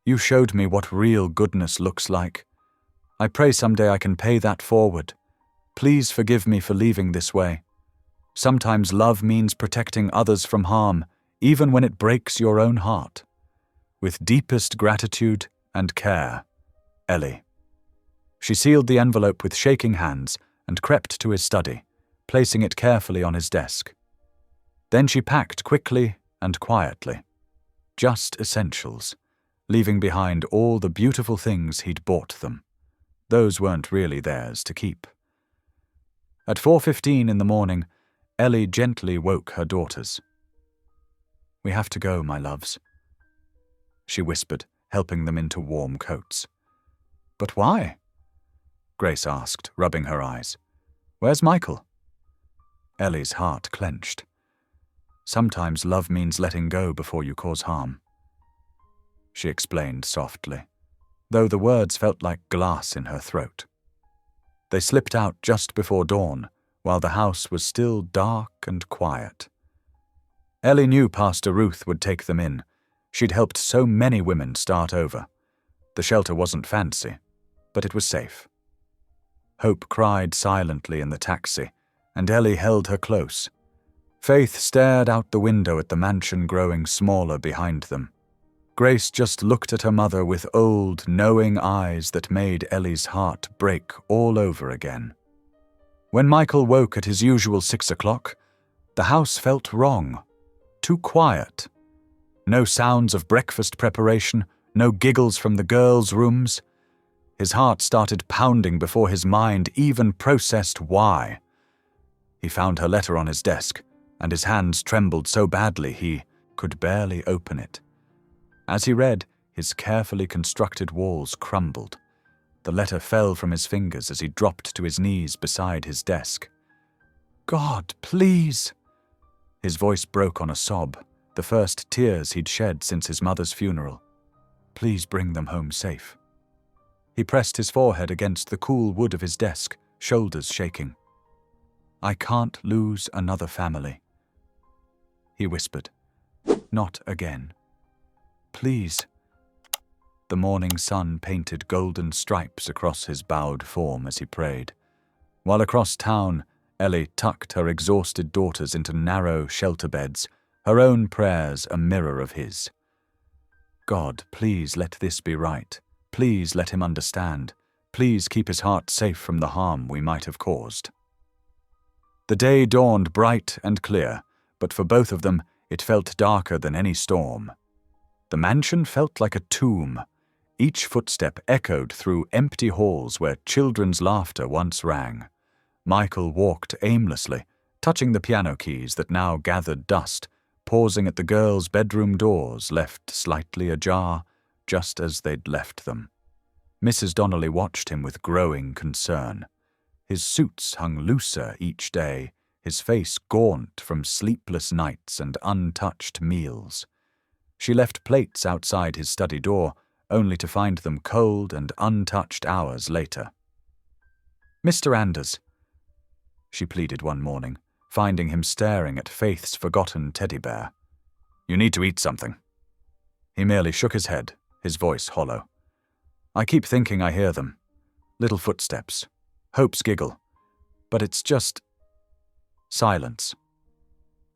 You showed me what real goodness looks like. I pray someday I can pay that forward. Please forgive me for leaving this way. Sometimes love means protecting others from harm, even when it breaks your own heart. With deepest gratitude and care, Ellie. She sealed the envelope with shaking hands and crept to his study, placing it carefully on his desk. Then she packed quickly and quietly. Just essentials, leaving behind all the beautiful things he'd bought them. Those weren't really theirs to keep. At 4:15 in the morning, Ellie gently woke her daughters. We have to go, my loves, she whispered, helping them into warm coats. But why? Grace asked, rubbing her eyes. Where's Michael? Ellie's heart clenched. Sometimes love means letting go before you cause harm, she explained softly, though the words felt like glass in her throat. They slipped out just before dawn, while the house was still dark and quiet. Ellie knew Pastor Ruth would take them in. She'd helped so many women start over. The shelter wasn't fancy, but it was safe. Hope cried silently in the taxi, and Ellie held her close. Faith stared out the window at the mansion growing smaller behind them. Grace just looked at her mother with old, knowing eyes that made Ellie's heart break all over again. When Michael woke at his usual 6 o'clock, the house felt wrong, too quiet. No sounds of breakfast preparation, no giggles from the girls' rooms. His heart started pounding before his mind even processed why. He found her letter on his desk, and his hands trembled so badly he could barely open it. As he read, his carefully constructed walls crumbled. The letter fell from his fingers as he dropped to his knees beside his desk. God, please! His voice broke on a sob, the first tears he'd shed since his mother's funeral. Please bring them home safe. He pressed his forehead against the cool wood of his desk, shoulders shaking. I can't lose another family, he whispered, Not again. Please. The morning sun painted golden stripes across his bowed form as he prayed, while across town, Ellie tucked her exhausted daughters into narrow shelter beds, her own prayers a mirror of his. God, please let this be right. Please let him understand. Please keep his heart safe from the harm we might have caused. The day dawned bright and clear, but for both of them, it felt darker than any storm. The mansion felt like a tomb. Each footstep echoed through empty halls where children's laughter once rang. Michael walked aimlessly, touching the piano keys that now gathered dust, pausing at the girls' bedroom doors left slightly ajar, just as they'd left them. Mrs. Donnelly watched him with growing concern. His suits hung looser each day, his face gaunt from sleepless nights and untouched meals. She left plates outside his study door, only to find them cold and untouched hours later. "Mr. Anders," she pleaded one morning, finding him staring at Faith's forgotten teddy bear. "You need to eat something." He merely shook his head, his voice hollow. "I keep thinking I hear them. Little footsteps. Hope's giggle. But it's just..." Silence.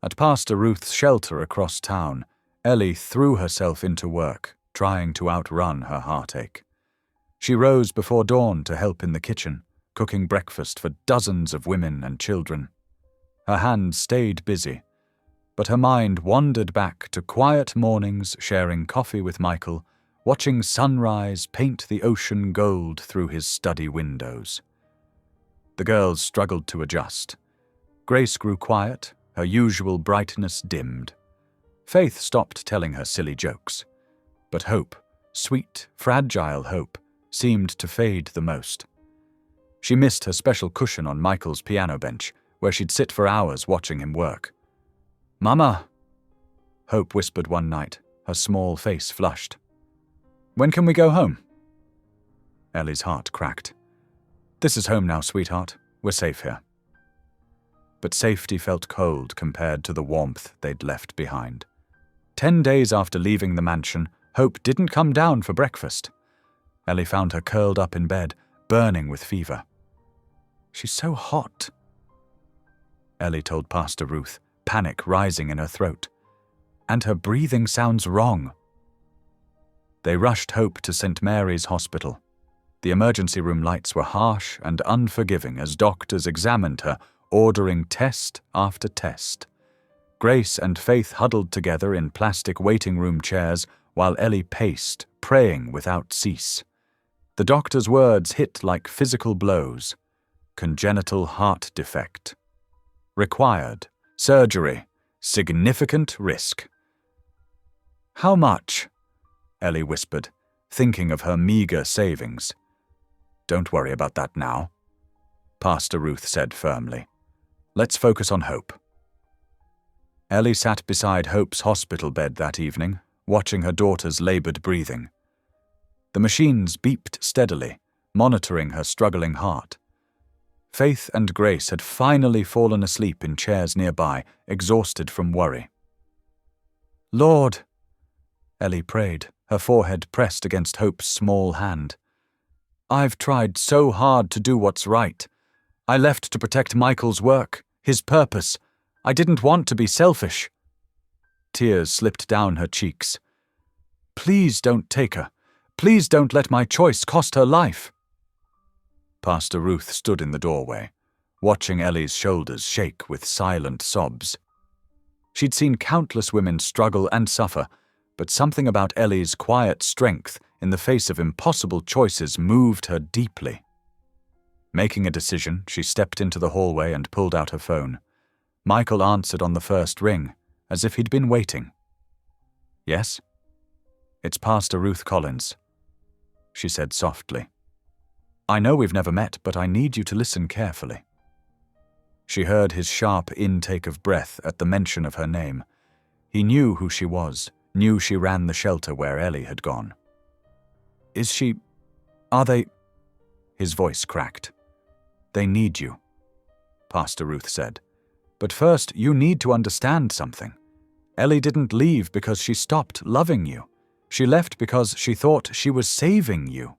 At Pastor Ruth's shelter across town, Ellie threw herself into work, trying to outrun her heartache. She rose before dawn to help in the kitchen, cooking breakfast for dozens of women and children. Her hands stayed busy, but her mind wandered back to quiet mornings sharing coffee with Michael, watching sunrise paint the ocean gold through his study windows. The girls struggled to adjust. Grace grew quiet, her usual brightness dimmed. Faith stopped telling her silly jokes. But Hope, sweet, fragile Hope, seemed to fade the most. She missed her special cushion on Michael's piano bench, where she'd sit for hours watching him work. "Mama," Hope whispered one night, her small face flushed. "When can we go home?" Ellie's heart cracked. "This is home now, sweetheart. We're safe here." But safety felt cold compared to the warmth they'd left behind. 10 days after leaving the mansion, Hope didn't come down for breakfast. Ellie found her curled up in bed, burning with fever. "She's so hot," Ellie told Pastor Ruth, panic rising in her throat. "And her breathing sounds wrong." They rushed Hope to St. Mary's Hospital. The emergency room lights were harsh and unforgiving as doctors examined her, ordering test after test. Grace and Faith huddled together in plastic waiting room chairs while Ellie paced, praying without cease. The doctor's words hit like physical blows. Congenital heart defect. Required. Surgery. Significant risk. "How much?" Ellie whispered, thinking of her meager savings. "Don't worry about that now," Pastor Ruth said firmly. "Let's focus on Hope." Ellie sat beside Hope's hospital bed that evening, watching her daughter's labored breathing. The machines beeped steadily, monitoring her struggling heart. Faith and Grace had finally fallen asleep in chairs nearby, exhausted from worry. "Lord," Ellie prayed, her forehead pressed against Hope's small hand. "I've tried so hard to do what's right. I left to protect Michael's work, his purpose. I didn't want to be selfish." Tears slipped down her cheeks. "Please don't take her. Please don't let my choice cost her life." Pastor Ruth stood in the doorway, watching Ellie's shoulders shake with silent sobs. She'd seen countless women struggle and suffer, but something about Ellie's quiet strength in the face of impossible choices moved her deeply. Making a decision, she stepped into the hallway and pulled out her phone. Michael answered on the first ring, as if he'd been waiting. "Yes?" "It's Pastor Ruth Collins," she said softly. "I know we've never met, but I need you to listen carefully." She heard his sharp intake of breath at the mention of her name. He knew who she was, knew she ran the shelter where Ellie had gone. Are they... His voice cracked. "They need you," Pastor Ruth said. "But first, you need to understand something. Ellie didn't leave because she stopped loving you. She left because she thought she was saving you."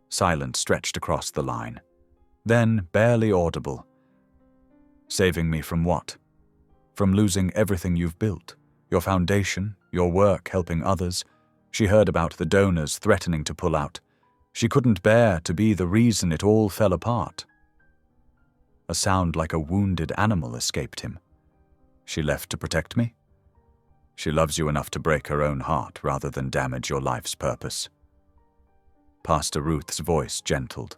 Silence stretched across the line. Then, barely audible, "Saving me from what? From losing everything you've built, your foundation, your work helping others." She heard about the donors threatening to pull out. She couldn't bear to be the reason it all fell apart. A sound like a wounded animal escaped him. "She left to protect me? She loves you enough to break her own heart rather than damage your life's purpose." Pastor Ruth's voice gentled.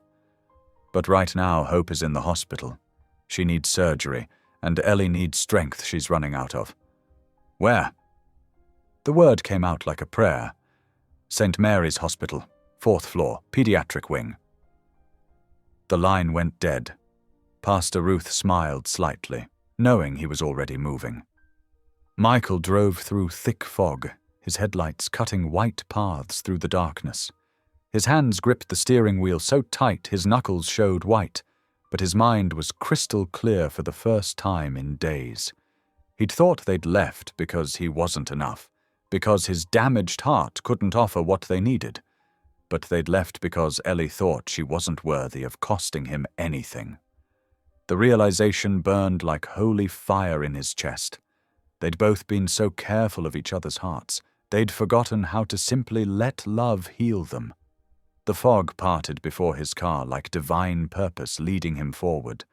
"But right now, Hope is in the hospital. She needs surgery, and Ellie needs strength she's running out of." "Where?" The word came out like a prayer. "St. Mary's Hospital, 4th floor, pediatric wing." The line went dead. Pastor Ruth smiled slightly, knowing he was already moving. Michael drove through thick fog, his headlights cutting white paths through the darkness. His hands gripped the steering wheel so tight his knuckles showed white, but his mind was crystal clear for the first time in days. He'd thought they'd left because he wasn't enough, because his damaged heart couldn't offer what they needed. But they'd left because Ellie thought she wasn't worthy of costing him anything. The realization burned like holy fire in his chest. They'd both been so careful of each other's hearts, they'd forgotten how to simply let love heal them. The fog parted before his car like divine purpose leading him forward,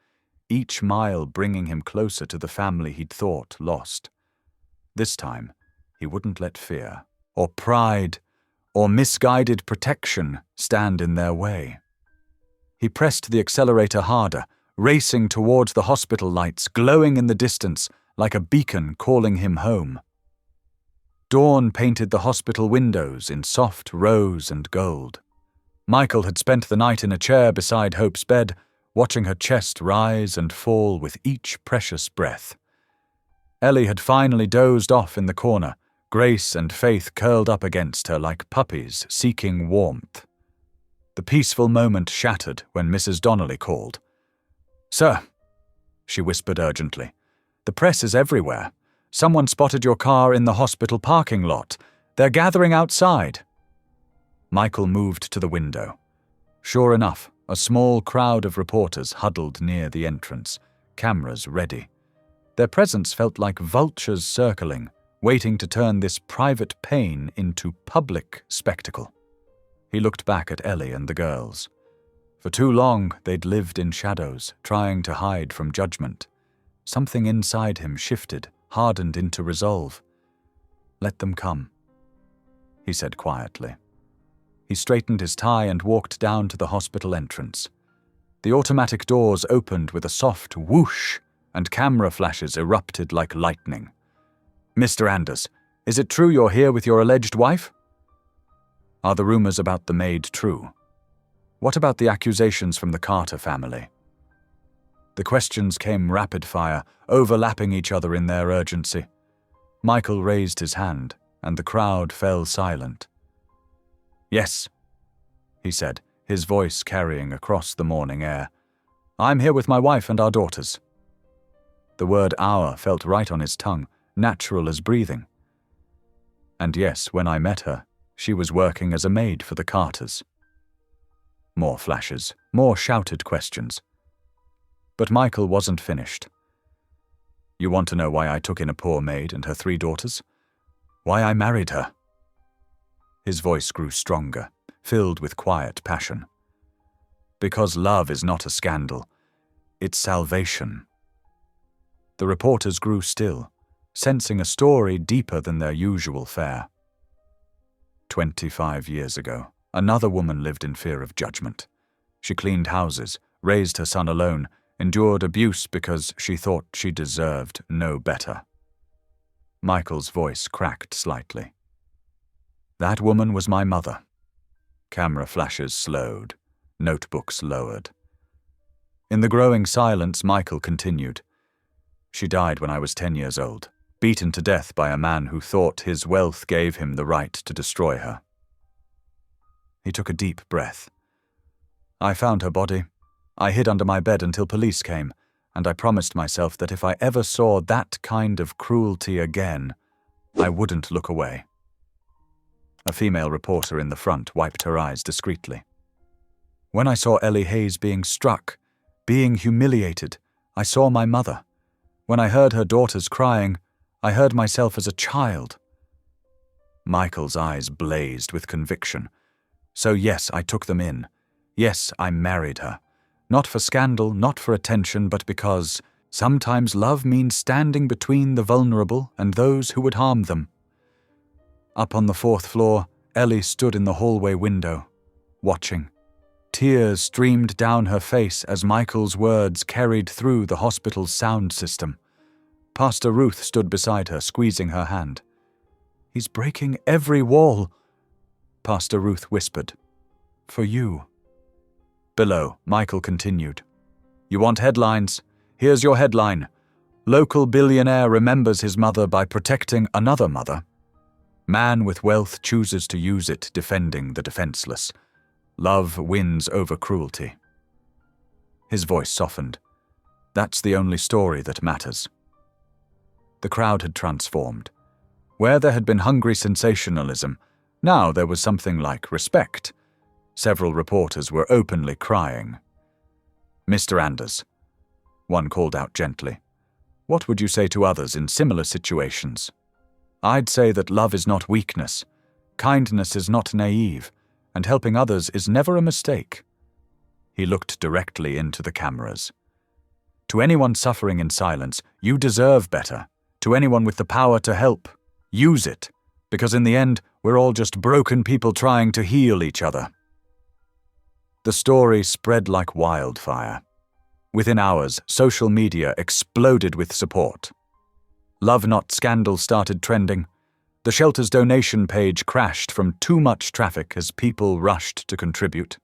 each mile bringing him closer to the family he'd thought lost. This time, he wouldn't let fear, or pride, or misguided protection stand in their way. He pressed the accelerator harder, racing towards the hospital lights glowing in the distance like a beacon calling him home. Dawn painted the hospital windows in soft rose and gold. Michael had spent the night in a chair beside Hope's bed, watching her chest rise and fall with each precious breath. Ellie had finally dozed off in the corner, Grace and Faith curled up against her like puppies seeking warmth. The peaceful moment shattered when Mrs. Donnelly called. "Sir," she whispered urgently, "the press is everywhere. Someone spotted your car in the hospital parking lot. They're gathering outside." Michael moved to the window. Sure enough, a small crowd of reporters huddled near the entrance, cameras ready. Their presence felt like vultures circling, waiting to turn this private pain into public spectacle. He looked back at Ellie and the girls. For too long, they'd lived in shadows, trying to hide from judgment. Something inside him shifted, hardened into resolve. "Let them come," he said quietly. He straightened his tie and walked down to the hospital entrance. The automatic doors opened with a soft whoosh, and camera flashes erupted like lightning. "Mr. Anders, is it true you're here with your alleged wife? Are the rumors about the Maid true? What about the accusations from the Carter family?" The questions came rapid fire, overlapping each other in their urgency. Michael raised his hand, and the crowd fell silent. "Yes," he said, his voice carrying across the morning air. "I'm here with my wife and our daughters." The word "our" felt right on his tongue, natural as breathing. "And yes, when I met her, she was working as a maid for the Carters." More flashes, more shouted questions. But Michael wasn't finished. "You want to know why I took in a poor maid and her 3 daughters? Why I married her?" His voice grew stronger, filled with quiet passion. "Because love is not a scandal. It's salvation." The reporters grew still, sensing a story deeper than their usual fare. 25 years ago, another woman lived in fear of judgment. She cleaned houses, raised her son alone, endured abuse because she thought she deserved no better. Michael's voice cracked slightly. "That woman was my mother." Camera flashes slowed, notebooks lowered. In the growing silence, Michael continued. "She died when I was 10 years old, beaten to death by a man who thought his wealth gave him the right to destroy her." He took a deep breath. "I found her body. I hid under my bed until police came, and I promised myself that if I ever saw that kind of cruelty again, I wouldn't look away. A female reporter in the front wiped her eyes discreetly. When I saw Ellie Hayes being struck, being humiliated, I saw my mother. When I heard her daughters crying, I heard myself as a child. Michael's eyes blazed with conviction. So yes, I took them in. Yes, I married her. Not for scandal, not for attention, but because sometimes love means standing between the vulnerable and those who would harm them. Up on the 4th floor, Ellie stood in the hallway window, watching. Tears streamed down her face as Michael's words carried through the hospital's sound system. Pastor Ruth stood beside her, squeezing her hand. "He's breaking every wall," Pastor Ruth whispered. "For you." Below, Michael continued. "You want headlines? Here's your headline. Local billionaire remembers his mother by protecting another mother. Man with wealth chooses to use it, defending the defenseless. Love wins over cruelty." His voice softened. "That's the only story that matters." The crowd had transformed. Where there had been hungry sensationalism, now there was something like respect. Several reporters were openly crying. "Mr. Anders," one called out gently, "what would you say to others in similar situations?" "I'd say that love is not weakness, kindness is not naive, and helping others is never a mistake." He looked directly into the cameras. "To anyone suffering in silence, you deserve better. To anyone with the power to help, use it, because in the end, we're all just broken people trying to heal each other." The story spread like wildfire. Within hours, social media exploded with support. Love Not Scandal started trending. The shelter's donation page crashed from too much traffic as people rushed to contribute.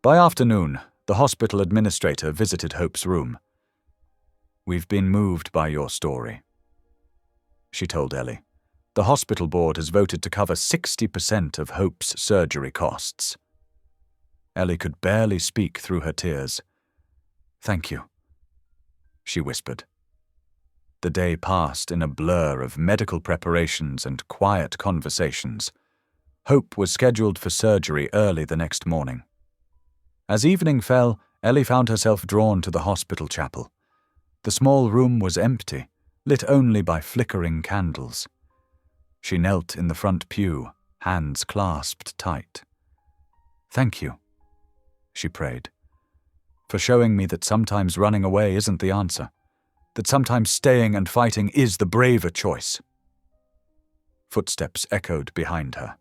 By afternoon, the hospital administrator visited Hope's room. "We've been moved by your story," she told Ellie. "The hospital board has voted to cover 60% of Hope's surgery costs." Ellie could barely speak through her tears. "Thank you," she whispered. The day passed in a blur of medical preparations and quiet conversations. Hope was scheduled for surgery early the next morning. As evening fell, Ellie found herself drawn to the hospital chapel. The small room was empty, lit only by flickering candles. She knelt in the front pew, hands clasped tight. "Thank you," she prayed, "for showing me that sometimes running away isn't the answer, that sometimes staying and fighting is the braver choice." Footsteps echoed behind her.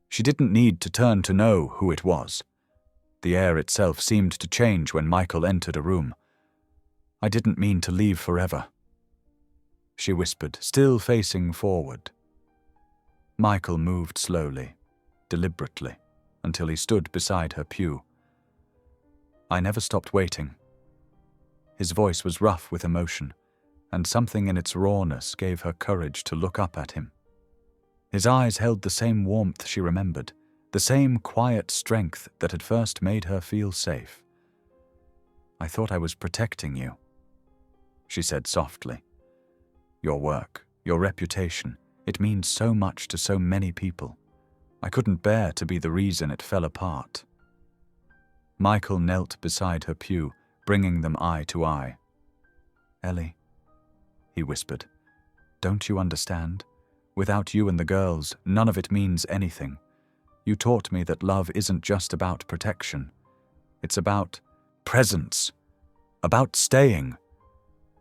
She didn't need to turn to know who it was. The air itself seemed to change when Michael entered a room. "I didn't mean to leave forever," she whispered, still facing forward. Michael moved slowly, deliberately, until he stood beside her pew. "I never stopped waiting." His voice was rough with emotion, and something in its rawness gave her courage to look up at him. His eyes held the same warmth she remembered, the same quiet strength that had first made her feel safe. "I thought I was protecting you," she said softly. "Your work, your reputation, it means so much to so many people. I couldn't bear to be the reason it fell apart." Michael knelt beside her pew, bringing them eye to eye. "Ellie," he whispered, "don't you understand? Without you and the girls, none of it means anything. You taught me that love isn't just about protection. It's about presence, about staying,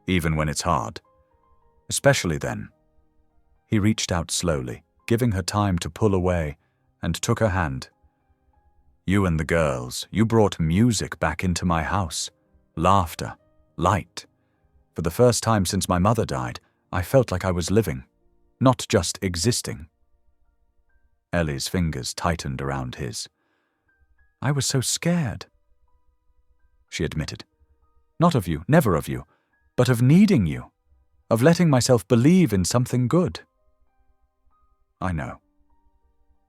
even when it's hard. Especially then." He reached out slowly, giving her time to pull away, and took her hand. "You and the girls, you brought music back into my house. Laughter, light. For the first time since my mother died, I felt like I was living, not just existing." Ellie's fingers tightened around his. "I was so scared," she admitted. "Not of you, never of you, but of needing you, of letting myself believe in something good." "I know."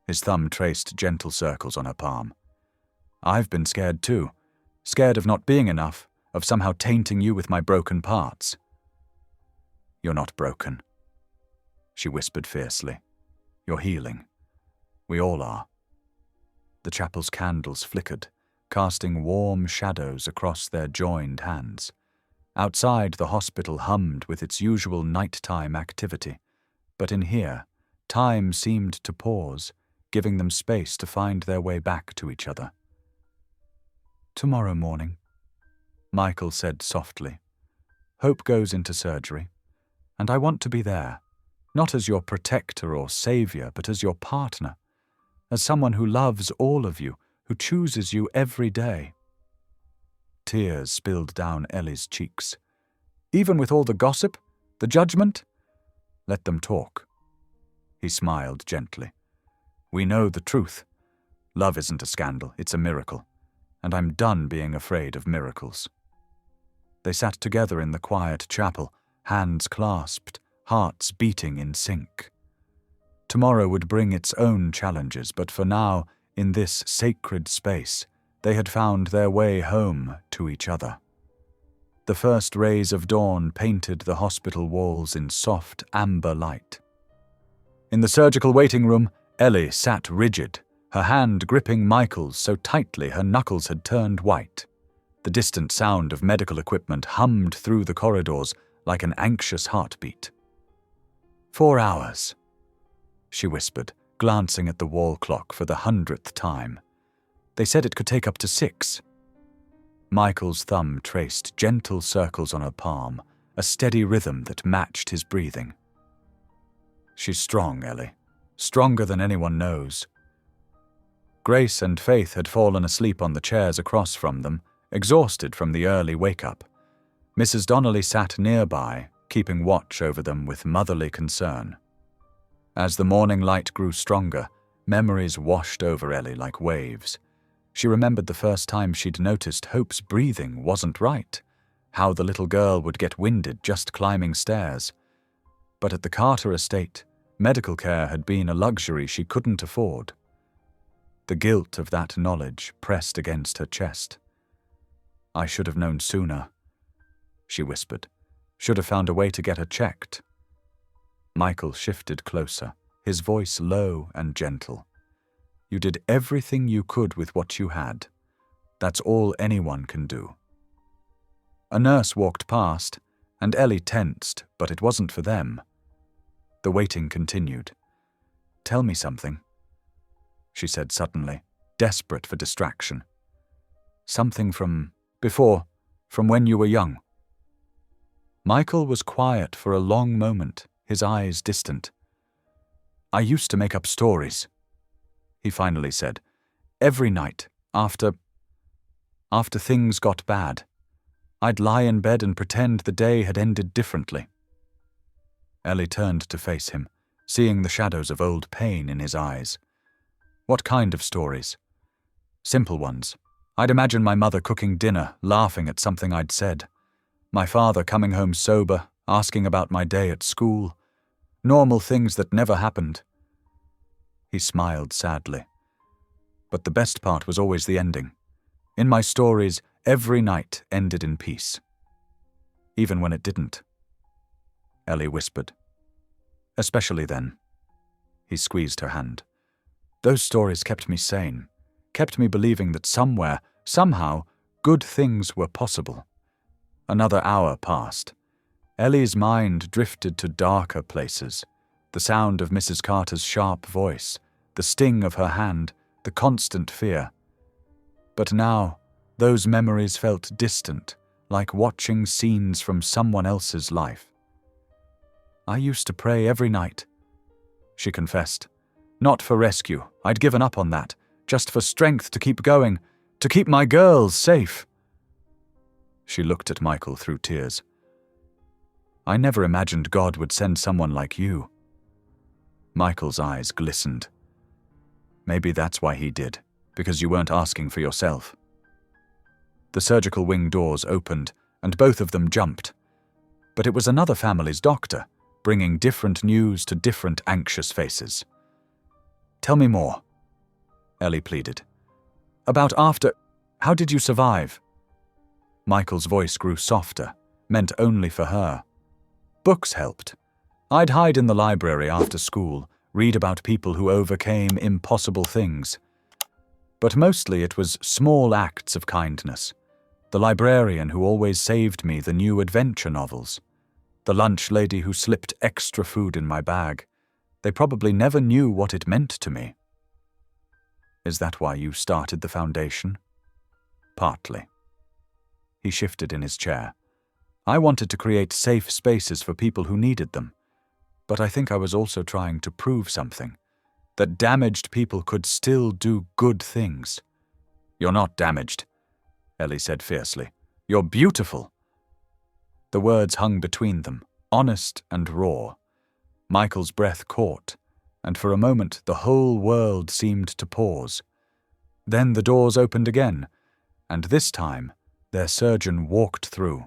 His thumb traced gentle circles on her palm. "I've been scared too, scared of not being enough, of somehow tainting you with my broken parts. You're not broken, she whispered fiercely. You're healing. We all are. The chapel's candles flickered, casting warm shadows across their joined hands. Outside, the hospital hummed with its usual nighttime activity, but in here, time seemed to pause, giving them space to find their way back to each other. Tomorrow morning, Michael said softly. Hope goes into surgery, and I want to be there, not as your protector or savior, but as your partner, as someone who loves all of you, who chooses you every day. Tears spilled down Ellie's cheeks. Even with all the gossip, the judgment? Let them talk. He smiled gently. We know the truth. Love isn't a scandal, it's a miracle, and I'm done being afraid of miracles. They sat together in the quiet chapel, hands clasped, hearts beating in sync. Tomorrow would bring its own challenges, but for now, in this sacred space, they had found their way home to each other. The first rays of dawn painted the hospital walls in soft amber light. In the surgical waiting room, Ellie sat rigid, her hand gripping Michael's so tightly her knuckles had turned white. The distant sound of medical equipment hummed through the corridors like an anxious heartbeat. 4 hours, she whispered, glancing at the wall clock for the 100th time. They said it could take up to 6. Michael's thumb traced gentle circles on her palm, a steady rhythm that matched his breathing. She's strong, Ellie. Stronger than anyone knows. Grace and Faith had fallen asleep on the chairs across from them, exhausted from the early wake-up. Mrs. Donnelly sat nearby, keeping watch over them with motherly concern. As the morning light grew stronger, memories washed over Ellie like waves. She remembered the first time she'd noticed Hope's breathing wasn't right, how the little girl would get winded just climbing stairs. But at the Carter estate, medical care had been a luxury she couldn't afford. The guilt of that knowledge pressed against her chest. I should have known sooner, she whispered. Should have found a way to get her checked. Michael shifted closer, his voice low and gentle. You did everything you could with what you had. That's all anyone can do. A nurse walked past, and Ellie tensed, but it wasn't for them. The waiting continued. Tell me something, she said suddenly, desperate for distraction. Something from before, from when you were young. Michael was quiet for a long moment, his eyes distant. I used to make up stories, he finally said. Every night, after things got bad, I'd lie in bed and pretend the day had ended differently. Ellie turned to face him, seeing the shadows of old pain in his eyes. What kind of stories? Simple ones. I'd imagine my mother cooking dinner, laughing at something I'd said. My father coming home sober, asking about my day at school. Normal things that never happened. He smiled sadly. But the best part was always the ending. In my stories, every night ended in peace. Even when it didn't. Ellie whispered. Especially then. He squeezed her hand. Those stories kept me sane, kept me believing that somewhere, somehow, good things were possible. Another hour passed. Ellie's mind drifted to darker places. The sound of Mrs. Carter's sharp voice, the sting of her hand, the constant fear. But now, those memories felt distant, like watching scenes from someone else's life. I used to pray every night, she confessed. Not for rescue, I'd given up on that, just for strength to keep going, to keep my girls safe. She looked at Michael through tears. I never imagined God would send someone like you. Michael's eyes glistened. Maybe that's why he did, because you weren't asking for yourself. The surgical wing doors opened, and both of them jumped. But it was another family's doctor, bringing different news to different anxious faces. Tell me more, Ellie pleaded. About after... How did you survive? Michael's voice grew softer, meant only for her. Books helped. I'd hide in the library after school, read about people who overcame impossible things. But mostly it was small acts of kindness. The librarian who always saved me the new adventure novels. The lunch lady who slipped extra food in my bag. They probably never knew what it meant to me. Is that why you started the foundation? Partly. He shifted in his chair. I wanted to create safe spaces for people who needed them. But I think I was also trying to prove something. That damaged people could still do good things. You're not damaged, Ellie said fiercely. You're beautiful. The words hung between them, honest and raw. Michael's breath caught, and for a moment the whole world seemed to pause. Then the doors opened again, and this time their surgeon walked through.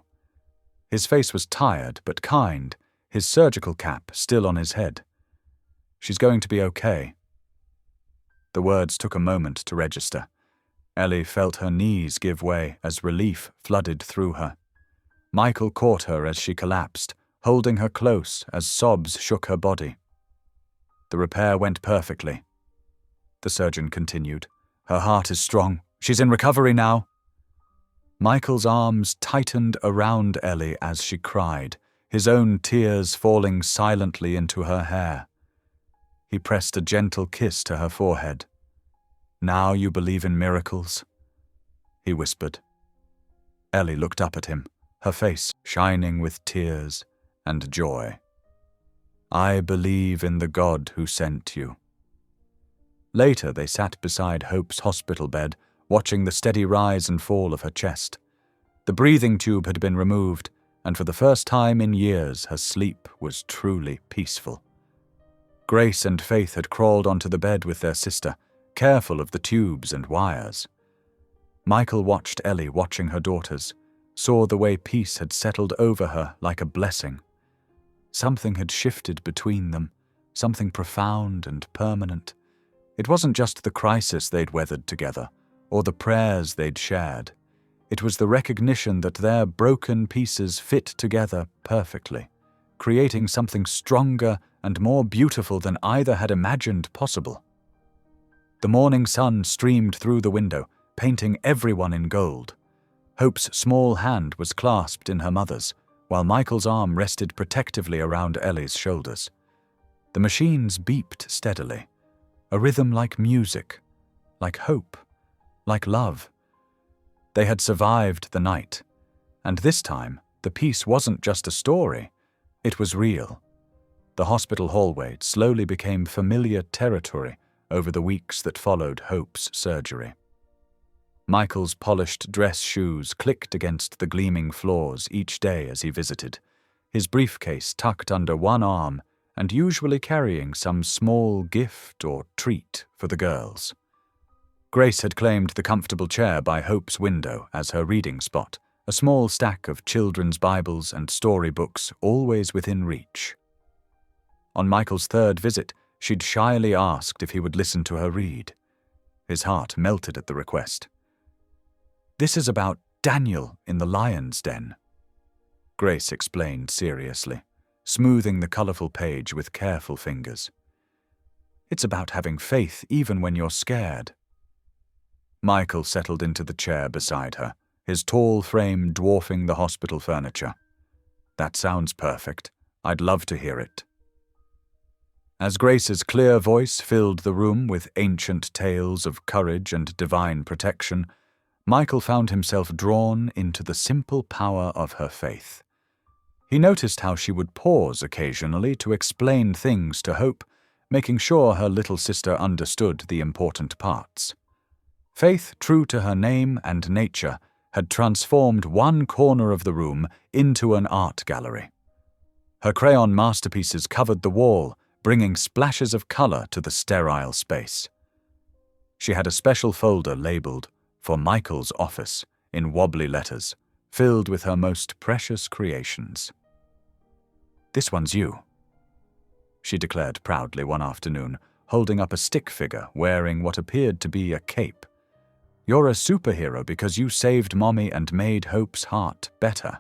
His face was tired but kind, his surgical cap still on his head. She's going to be okay. The words took a moment to register. Ellie felt her knees give way as relief flooded through her. Michael caught her as she collapsed, holding her close as sobs shook her body. The repair went perfectly. The surgeon continued. Her heart is strong. She's in recovery now. Michael's arms tightened around Ellie as she cried, his own tears falling silently into her hair. He pressed a gentle kiss to her forehead. Now you believe in miracles? He whispered. Ellie looked up at him, her face shining with tears and joy. I believe in the God who sent you. Later they sat beside Hope's hospital bed, watching the steady rise and fall of her chest. The breathing tube had been removed, and for the first time in years her sleep was truly peaceful. Grace and Faith had crawled onto the bed with their sister, careful of the tubes and wires. Michael watched Ellie watching her daughters, saw the way peace had settled over her like a blessing. Something had shifted between them, something profound and permanent. It wasn't just the crisis they'd weathered together, or the prayers they'd shared. It was the recognition that their broken pieces fit together perfectly, creating something stronger and more beautiful than either had imagined possible. The morning sun streamed through the window, painting everyone in gold. Hope's small hand was clasped in her mother's, while Michael's arm rested protectively around Ellie's shoulders. The machines beeped steadily, a rhythm like music, like hope, like love. They had survived the night, and this time the piece wasn't just a story, it was real. The hospital hallway slowly became familiar territory over the weeks that followed Hope's surgery. Michael's polished dress shoes clicked against the gleaming floors each day as he visited, his briefcase tucked under one arm and usually carrying some small gift or treat for the girls. Grace had claimed the comfortable chair by Hope's window as her reading spot, a small stack of children's Bibles and storybooks always within reach. On Michael's third visit, she'd shyly asked if he would listen to her read. His heart melted at the request. This is about Daniel in the lion's den, Grace explained seriously, smoothing the colorful page with careful fingers. It's about having faith even when you're scared. Michael settled into the chair beside her, his tall frame dwarfing the hospital furniture. That sounds perfect. I'd love to hear it. As Grace's clear voice filled the room with ancient tales of courage and divine protection, Michael found himself drawn into the simple power of her faith. He noticed how she would pause occasionally to explain things to Hope, making sure her little sister understood the important parts. Faith, true to her name and nature, had transformed one corner of the room into an art gallery. Her crayon masterpieces covered the wall, bringing splashes of color to the sterile space. She had a special folder labeled "For Michael's Office" in wobbly letters, filled with her most precious creations. "This one's you," she declared proudly one afternoon, holding up a stick figure wearing what appeared to be a cape. You're a superhero because you saved Mommy and made Hope's heart better."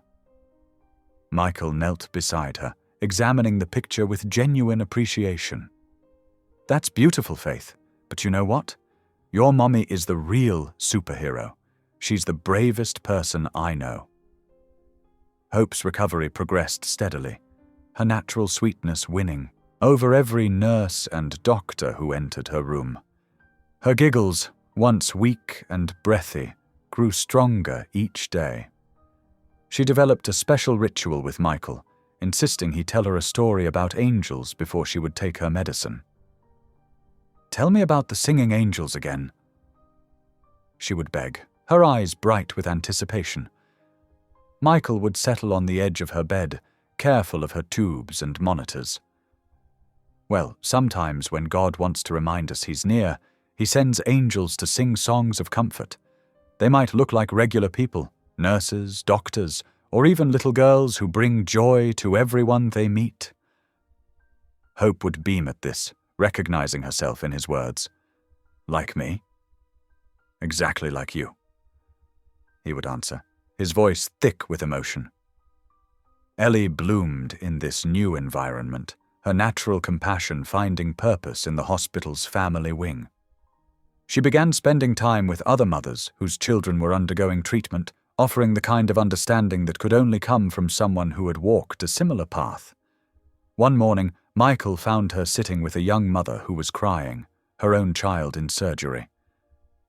Michael knelt beside her, examining the picture with genuine appreciation. "That's beautiful, Faith, but you know what? Your Mommy is the real superhero. She's the bravest person I know." Hope's recovery progressed steadily, her natural sweetness winning over every nurse and doctor who entered her room. Her giggles, once weak and breathy, grew stronger each day. She developed a special ritual with Michael, insisting he tell her a story about angels before she would take her medicine. "Tell me about the singing angels again," she would beg, her eyes bright with anticipation. Michael would settle on the edge of her bed, careful of her tubes and monitors. "Well, sometimes when God wants to remind us He's near, He sends angels to sing songs of comfort. They might look like regular people, nurses, doctors, or even little girls who bring joy to everyone they meet." Hope would beam at this, recognizing herself in his words. "Like me?" "Exactly like you," he would answer, his voice thick with emotion. Ellie bloomed in this new environment, her natural compassion finding purpose in the hospital's family wing. She began spending time with other mothers whose children were undergoing treatment, offering the kind of understanding that could only come from someone who had walked a similar path. One morning, Michael found her sitting with a young mother who was crying, her own child in surgery.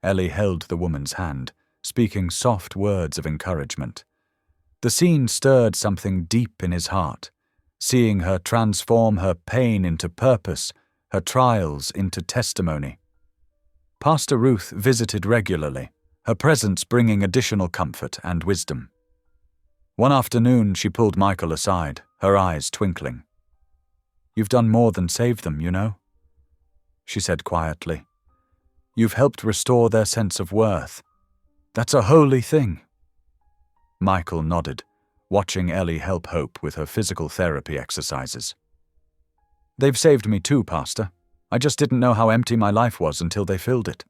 Ellie held the woman's hand, speaking soft words of encouragement. The scene stirred something deep in his heart, seeing her transform her pain into purpose, her trials into testimony. Pastor Ruth visited regularly, her presence bringing additional comfort and wisdom. One afternoon, she pulled Michael aside, her eyes twinkling. "You've done more than save them, you know," she said quietly. "You've helped restore their sense of worth. That's a holy thing." Michael nodded, watching Ellie help Hope with her physical therapy exercises. "They've saved me too, Pastor. I just didn't know how empty my life was until they filled it."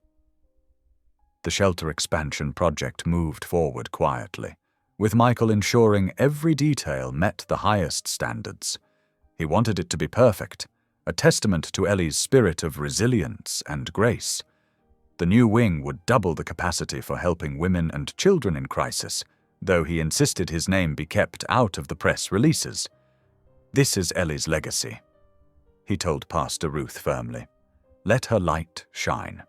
The shelter expansion project moved forward quietly, with Michael ensuring every detail met the highest standards. He wanted it to be perfect, a testament to Ellie's spirit of resilience and grace. The new wing would double the capacity for helping women and children in crisis, though he insisted his name be kept out of the press releases. "This is Ellie's legacy," he told Pastor Ruth firmly. "Let her light shine."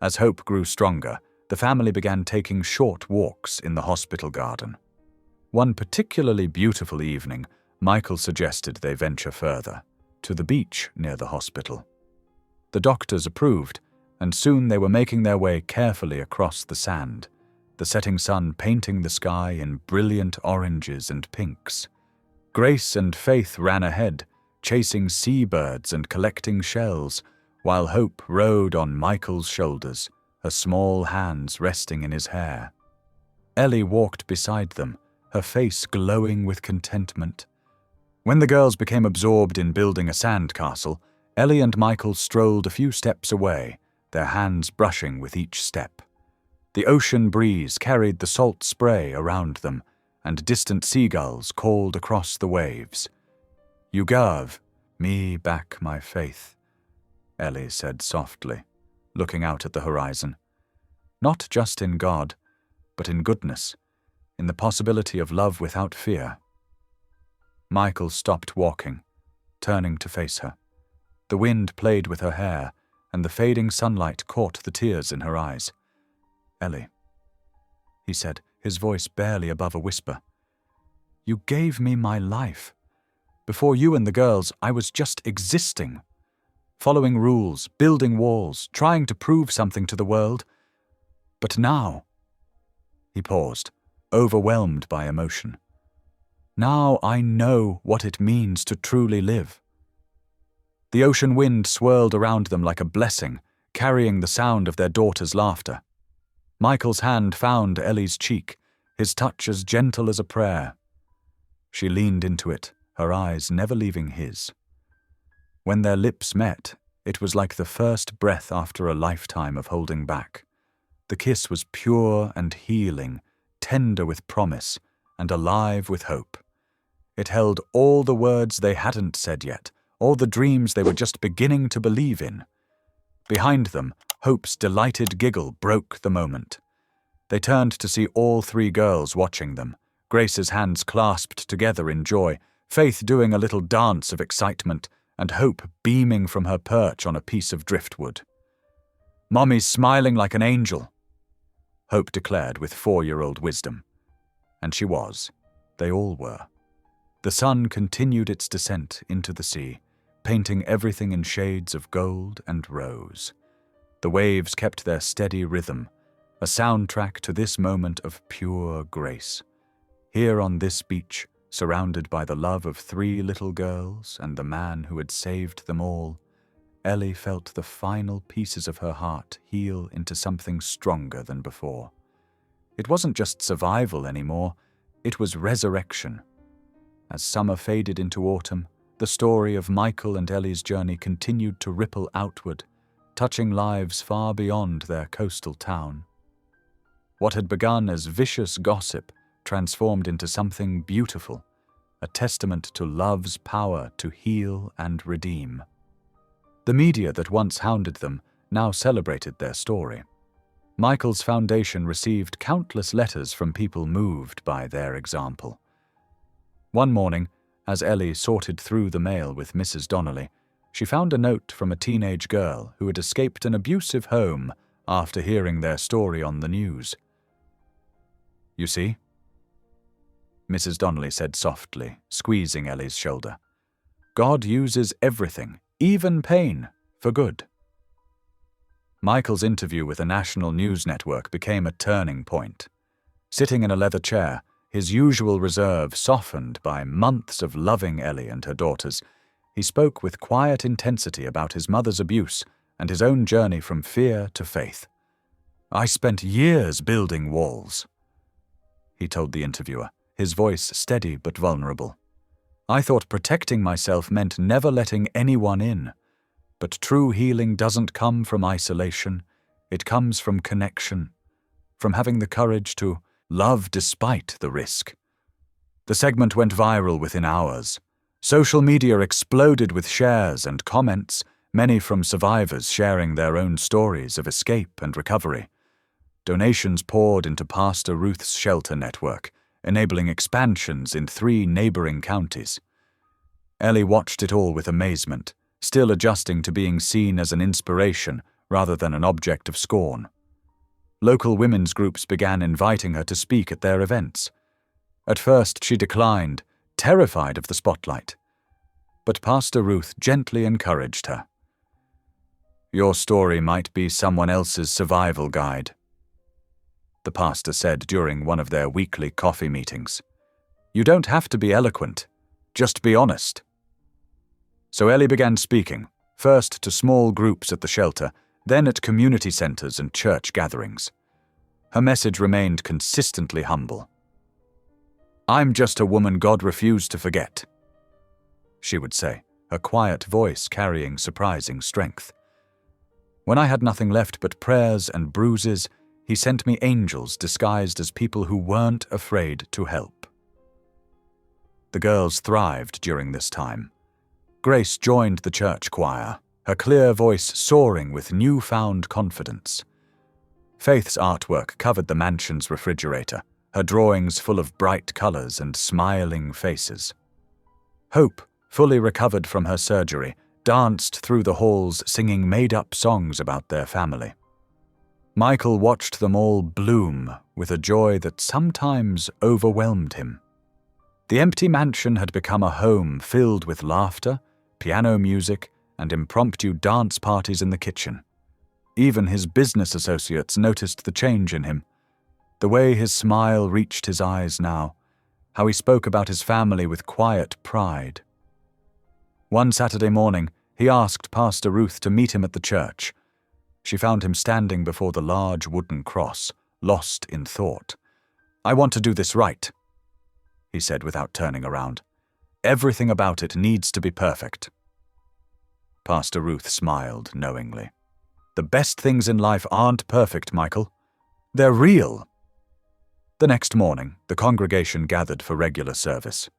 As hope grew stronger, the family began taking short walks in the hospital garden. One particularly beautiful evening, Michael suggested they venture further, to the beach near the hospital. The doctors approved, and soon they were making their way carefully across the sand, the setting sun painting the sky in brilliant oranges and pinks. Grace and Faith ran ahead, chasing seabirds and collecting shells, while Hope rode on Michael's shoulders, her small hands resting in his hair. Ellie walked beside them, her face glowing with contentment. When the girls became absorbed in building a sandcastle, Ellie and Michael strolled a few steps away, their hands brushing with each step. The ocean breeze carried the salt spray around them, and distant seagulls called across the waves. "You gave me back my faith," Ellie said softly, looking out at the horizon. "Not just in God, but in goodness, in the possibility of love without fear." Michael stopped walking, turning to face her. The wind played with her hair, and the fading sunlight caught the tears in her eyes. "Ellie," he said, his voice barely above a whisper, "you gave me my life. Before you and the girls, I was just existing, following rules, building walls, trying to prove something to the world. But now," he paused, overwhelmed by emotion, "now I know what it means to truly live." The ocean wind swirled around them like a blessing, carrying the sound of their daughter's laughter. Michael's hand found Ellie's cheek, his touch as gentle as a prayer. She leaned into it, her eyes never leaving his. When their lips met, it was like the first breath after a lifetime of holding back. The kiss was pure and healing, tender with promise, and alive with hope. It held all the words they hadn't said yet, all the dreams they were just beginning to believe in. Behind them, Hope's delighted giggle broke the moment. They turned to see all three girls watching them, Grace's hands clasped together in joy, Faith doing a little dance of excitement, and Hope beaming from her perch on a piece of driftwood. "Mommy's smiling like an angel," Hope declared with 4-year-old wisdom. And she was. They all were. The sun continued its descent into the sea, painting everything in shades of gold and rose. The waves kept their steady rhythm, a soundtrack to this moment of pure grace. Here on this beach, surrounded by the love of 3 little girls and the man who had saved them all, Ellie felt the final pieces of her heart heal into something stronger than before. It wasn't just survival anymore, it was resurrection. As summer faded into autumn, the story of Michael and Ellie's journey continued to ripple outward, touching lives far beyond their coastal town. What had begun as vicious gossip transformed into something beautiful, a testament to love's power to heal and redeem. The media that once hounded them now celebrated their story. Michael's foundation received countless letters from people moved by their example. One morning, as Ellie sorted through the mail with Mrs. Donnelly, she found a note from a teenage girl who had escaped an abusive home after hearing their story on the news. "You see?" Mrs. Donnelly said softly, squeezing Ellie's shoulder. "God uses everything, even pain, for good." Michael's interview with a national news network became a turning point. Sitting in a leather chair, his usual reserve softened by months of loving Ellie and her daughters, he spoke with quiet intensity about his mother's abuse and his own journey from fear to faith. "I spent years building walls," he told the interviewer, his voice steady but vulnerable. "I thought protecting myself meant never letting anyone in. But true healing doesn't come from isolation. It comes from connection, from having the courage to love despite the risk." The segment went viral within hours. Social media exploded with shares and comments, many from survivors sharing their own stories of escape and recovery. Donations poured into Pastor Ruth's shelter network, enabling expansions in 3 neighboring counties. Ellie watched it all with amazement, still adjusting to being seen as an inspiration rather than an object of scorn. Local women's groups began inviting her to speak at their events. At first she declined, terrified of the spotlight. But Pastor Ruth gently encouraged her. "Your story might be someone else's survival guide," the pastor said during one of their weekly coffee meetings. "You don't have to be eloquent, just be honest." So Ellie began speaking, first to small groups at the shelter, then at community centers and church gatherings. Her message remained consistently humble. "I'm just a woman God refused to forget," she would say, her quiet voice carrying surprising strength. "When I had nothing left but prayers and bruises, He sent me angels disguised as people who weren't afraid to help." The girls thrived during this time. Grace joined the church choir, her clear voice soaring with newfound confidence. Faith's artwork covered the mansion's refrigerator, her drawings full of bright colors and smiling faces. Hope, fully recovered from her surgery, danced through the halls singing made-up songs about their family. Michael watched them all bloom with a joy that sometimes overwhelmed him. The empty mansion had become a home filled with laughter, piano music, and impromptu dance parties in the kitchen. Even his business associates noticed the change in him. The way his smile reached his eyes now, how he spoke about his family with quiet pride. One Saturday morning, he asked Pastor Ruth to meet him at the church. She found him standing before the large wooden cross, lost in thought. "I want to do this right," he said without turning around. "Everything about it needs to be perfect." Pastor Ruth smiled knowingly. "The best things in life aren't perfect, Michael. They're real. The next morning, the congregation gathered for regular service.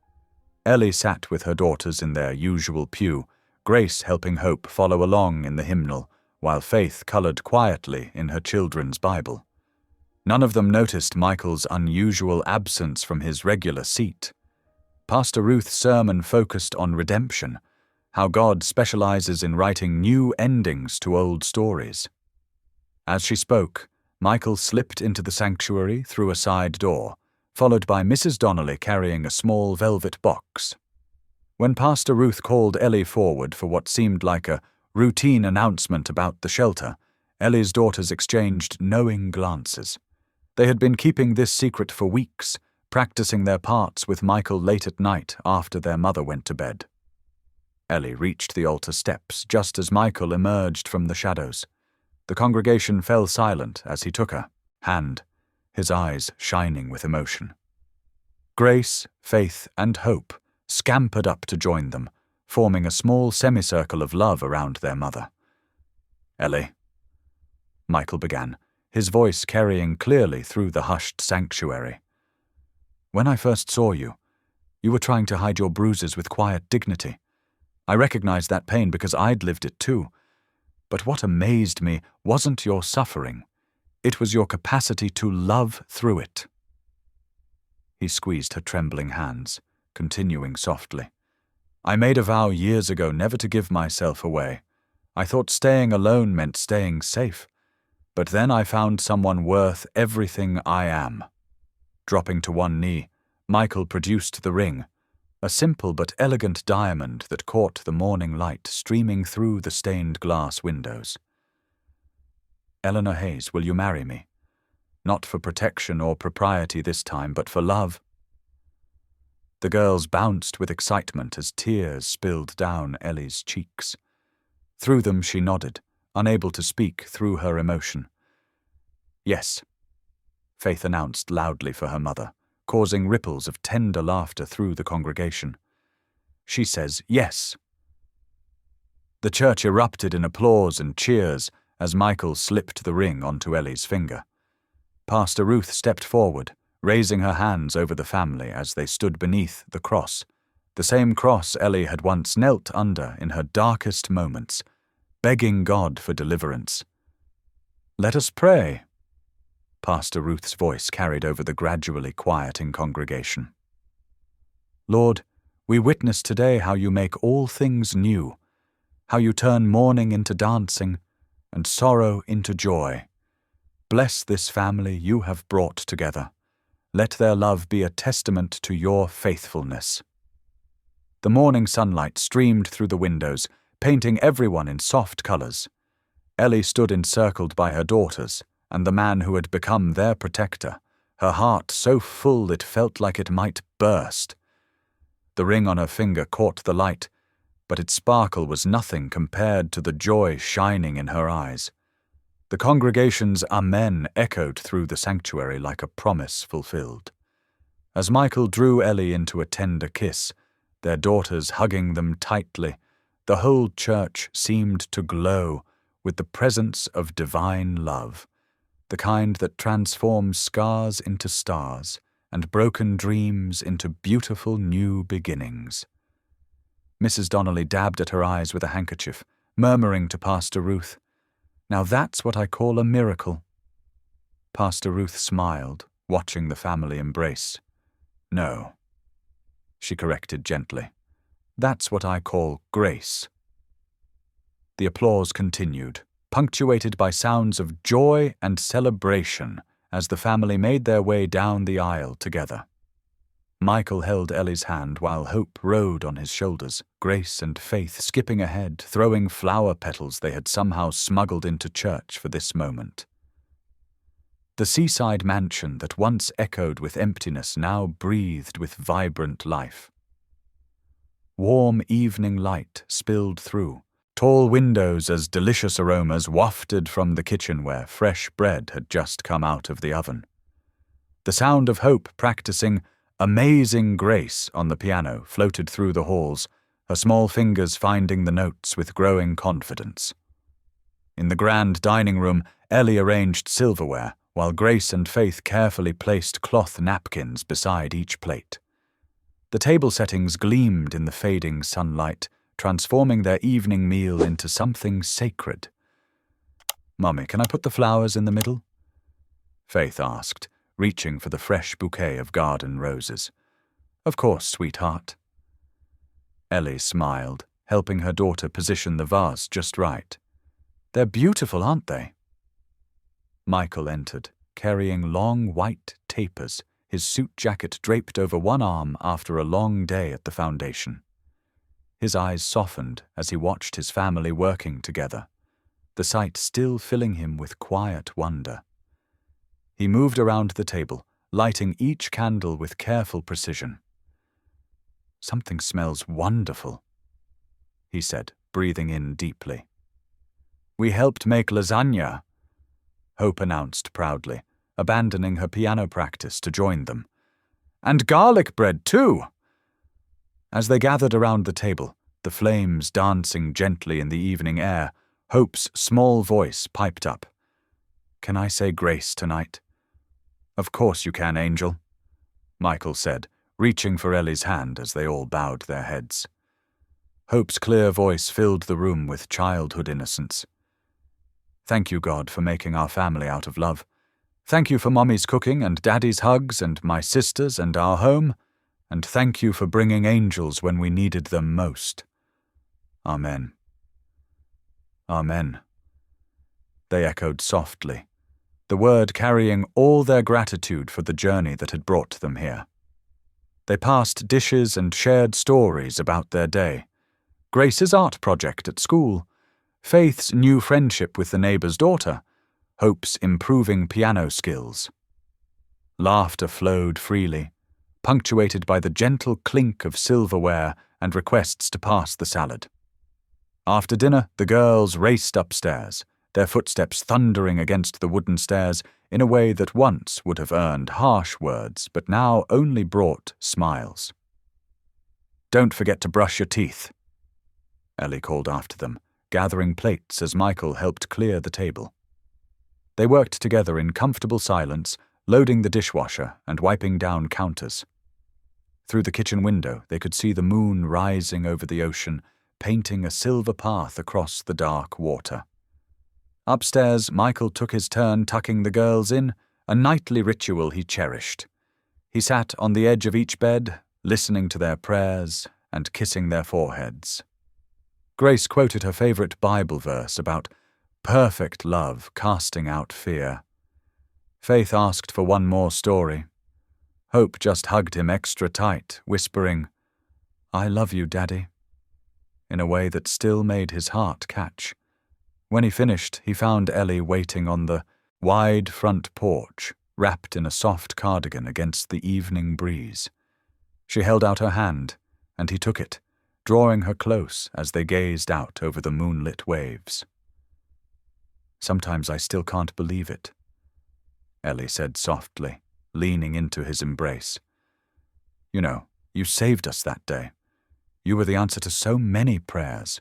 Ellie sat with her daughters in their usual pew, Grace helping Hope follow along in the hymnal, while Faith colored quietly in her children's Bible. None of them noticed Michael's unusual absence from his regular seat. Pastor Ruth's sermon focused on redemption, how God specializes in writing new endings to old stories. As she spoke, Michael slipped into the sanctuary through a side door, followed by Mrs. Donnelly carrying a small velvet box. When Pastor Ruth called Ellie forward for what seemed like a routine announcement about the shelter, Ellie's daughters exchanged knowing glances. They had been keeping this secret for weeks, practicing their parts with Michael late at night after their mother went to bed. Ellie reached the altar steps just as Michael emerged from the shadows. The congregation fell silent as he took her hand, his eyes shining with emotion. Grace, Faith, and Hope scampered up to join them, forming a small semicircle of love around their mother. "Ellie," Michael began, his voice carrying clearly through the hushed sanctuary. "When I first saw you, you were trying to hide your bruises with quiet dignity. I recognized that pain because I'd lived it too. But what amazed me wasn't your suffering. It was your capacity to love through it." He squeezed her trembling hands, continuing softly. "I made a vow years ago never to give myself away. I thought staying alone meant staying safe. But then I found someone worth everything I am." Dropping to one knee, Michael produced the ring, a simple but elegant diamond that caught the morning light streaming through the stained glass windows. "Eleanor Hayes, will you marry me? Not for protection or propriety this time, but for love." The girls bounced with excitement as tears spilled down Ellie's cheeks. Through them she nodded, unable to speak through her emotion. "Yes," Faith announced loudly for her mother, causing ripples of tender laughter through the congregation. "She says yes." The church erupted in applause and cheers as Michael slipped the ring onto Ellie's finger. Pastor Ruth stepped forward, raising her hands over the family as they stood beneath the cross, the same cross Ellie had once knelt under in her darkest moments, begging God for deliverance. "Let us pray." Pastor Ruth's voice carried over the gradually quieting congregation. "Lord, we witness today how you make all things new, how you turn mourning into dancing and sorrow into joy. Bless this family you have brought together. Let their love be a testament to your faithfulness." The morning sunlight streamed through the windows, painting everyone in soft colors. Ellie stood encircled by her daughters and the man who had become their protector, her heart so full it felt like it might burst. The ring on her finger caught the light, but its sparkle was nothing compared to the joy shining in her eyes. The congregation's amen echoed through the sanctuary like a promise fulfilled. As Michael drew Ellie into a tender kiss, their daughters hugging them tightly, the whole church seemed to glow with the presence of divine love, the kind that transforms scars into stars and broken dreams into beautiful new beginnings. Mrs. Donnelly dabbed at her eyes with a handkerchief, murmuring to Pastor Ruth, "Now that's what I call a miracle." Pastor Ruth smiled, watching the family embrace. "No," she corrected gently. "That's what I call grace." The applause continued, punctuated by sounds of joy and celebration as the family made their way down the aisle together. Michael held Ellie's hand while Hope rode on his shoulders, Grace and Faith skipping ahead, throwing flower petals they had somehow smuggled into church for this moment. The seaside mansion that once echoed with emptiness now breathed with vibrant life. Warm evening light spilled through, tall windows as delicious aromas wafted from the kitchen where fresh bread had just come out of the oven. The sound of Hope practicing Amazing Grace on the piano floated through the halls, her small fingers finding the notes with growing confidence. In the grand dining room, Ellie arranged silverware, while Grace and Faith carefully placed cloth napkins beside each plate. The table settings gleamed in the fading sunlight, transforming their evening meal into something sacred. "Mummy, can I put the flowers in the middle?" Faith asked, reaching for the fresh bouquet of garden roses. "Of course, sweetheart." Ellie smiled, helping her daughter position the vase just right. "They're beautiful, aren't they?" Michael entered, carrying long white tapers, his suit jacket draped over one arm after a long day at the foundation. His eyes softened as he watched his family working together, the sight still filling him with quiet wonder. He moved around the table, lighting each candle with careful precision. "Something smells wonderful," he said, breathing in deeply. "We helped make lasagna," Hope announced proudly, abandoning her piano practice to join them. "And garlic bread, too!" As they gathered around the table, the flames dancing gently in the evening air, Hope's small voice piped up. "Can I say grace tonight?" "Of course you can, Angel," Michael said, reaching for Ellie's hand as they all bowed their heads. Hope's clear voice filled the room with childhood innocence. "Thank you, God, for making our family out of love. Thank you for Mommy's cooking and Daddy's hugs and my sisters and our home. And thank you for bringing angels when we needed them most. Amen." "Amen," they echoed softly, the word carrying all their gratitude for the journey that had brought them here. They passed dishes and shared stories about their day. Grace's art project at school, Faith's new friendship with the neighbor's daughter, Hope's improving piano skills. Laughter flowed freely, punctuated by the gentle clink of silverware and requests to pass the salad. After dinner, the girls raced upstairs, their footsteps thundering against the wooden stairs in a way that once would have earned harsh words but now only brought smiles. "Don't forget to brush your teeth," Ellie called after them, gathering plates as Michael helped clear the table. They worked together in comfortable silence, loading the dishwasher and wiping down counters. Through the kitchen window, they could see the moon rising over the ocean, painting a silver path across the dark water. Upstairs, Michael took his turn tucking the girls in, a nightly ritual he cherished. He sat on the edge of each bed, listening to their prayers and kissing their foreheads. Grace quoted her favorite Bible verse about perfect love casting out fear. Faith asked for one more story. Hope just hugged him extra tight, whispering, "I love you, Daddy," in a way that still made his heart catch. When he finished, he found Ellie waiting on the wide front porch, wrapped in a soft cardigan against the evening breeze. She held out her hand, and he took it, drawing her close as they gazed out over the moonlit waves. "Sometimes I still can't believe it," Ellie said softly, leaning into his embrace. "You know, you saved us that day. You were the answer to so many prayers."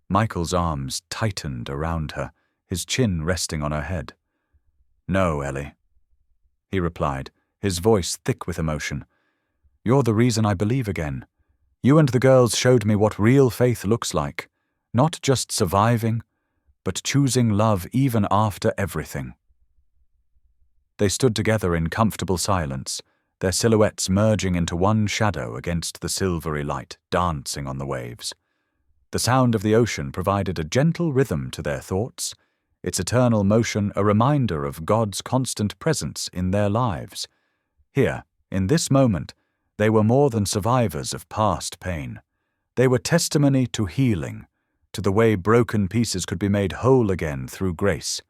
Michael's arms tightened around her, his chin resting on her head. "No, Ellie," he replied, his voice thick with emotion. "You're the reason I believe again. You and the girls showed me what real faith looks like, not just surviving, but choosing love even after everything." They stood together in comfortable silence, their silhouettes merging into one shadow against the silvery light dancing on the waves. The sound of the ocean provided a gentle rhythm to their thoughts, its eternal motion a reminder of God's constant presence in their lives. Here, in this moment, they were more than survivors of past pain. They were testimony to healing, to the way broken pieces could be made whole again through grace.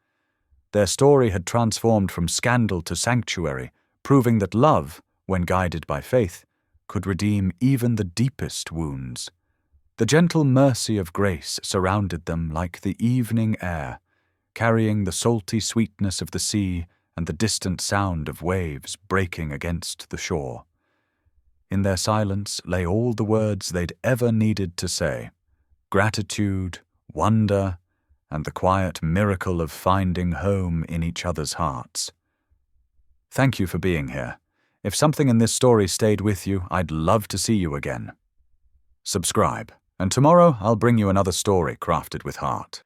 Their story had transformed from scandal to sanctuary, proving that love, when guided by faith, could redeem even the deepest wounds. The gentle mercy of grace surrounded them like the evening air, carrying the salty sweetness of the sea and the distant sound of waves breaking against the shore. In their silence lay all the words they'd ever needed to say: gratitude, wonder, and the quiet miracle of finding home in each other's hearts. Thank you for being here. If something in this story stayed with you, I'd love to see you again. Subscribe, and tomorrow I'll bring you another story crafted with heart.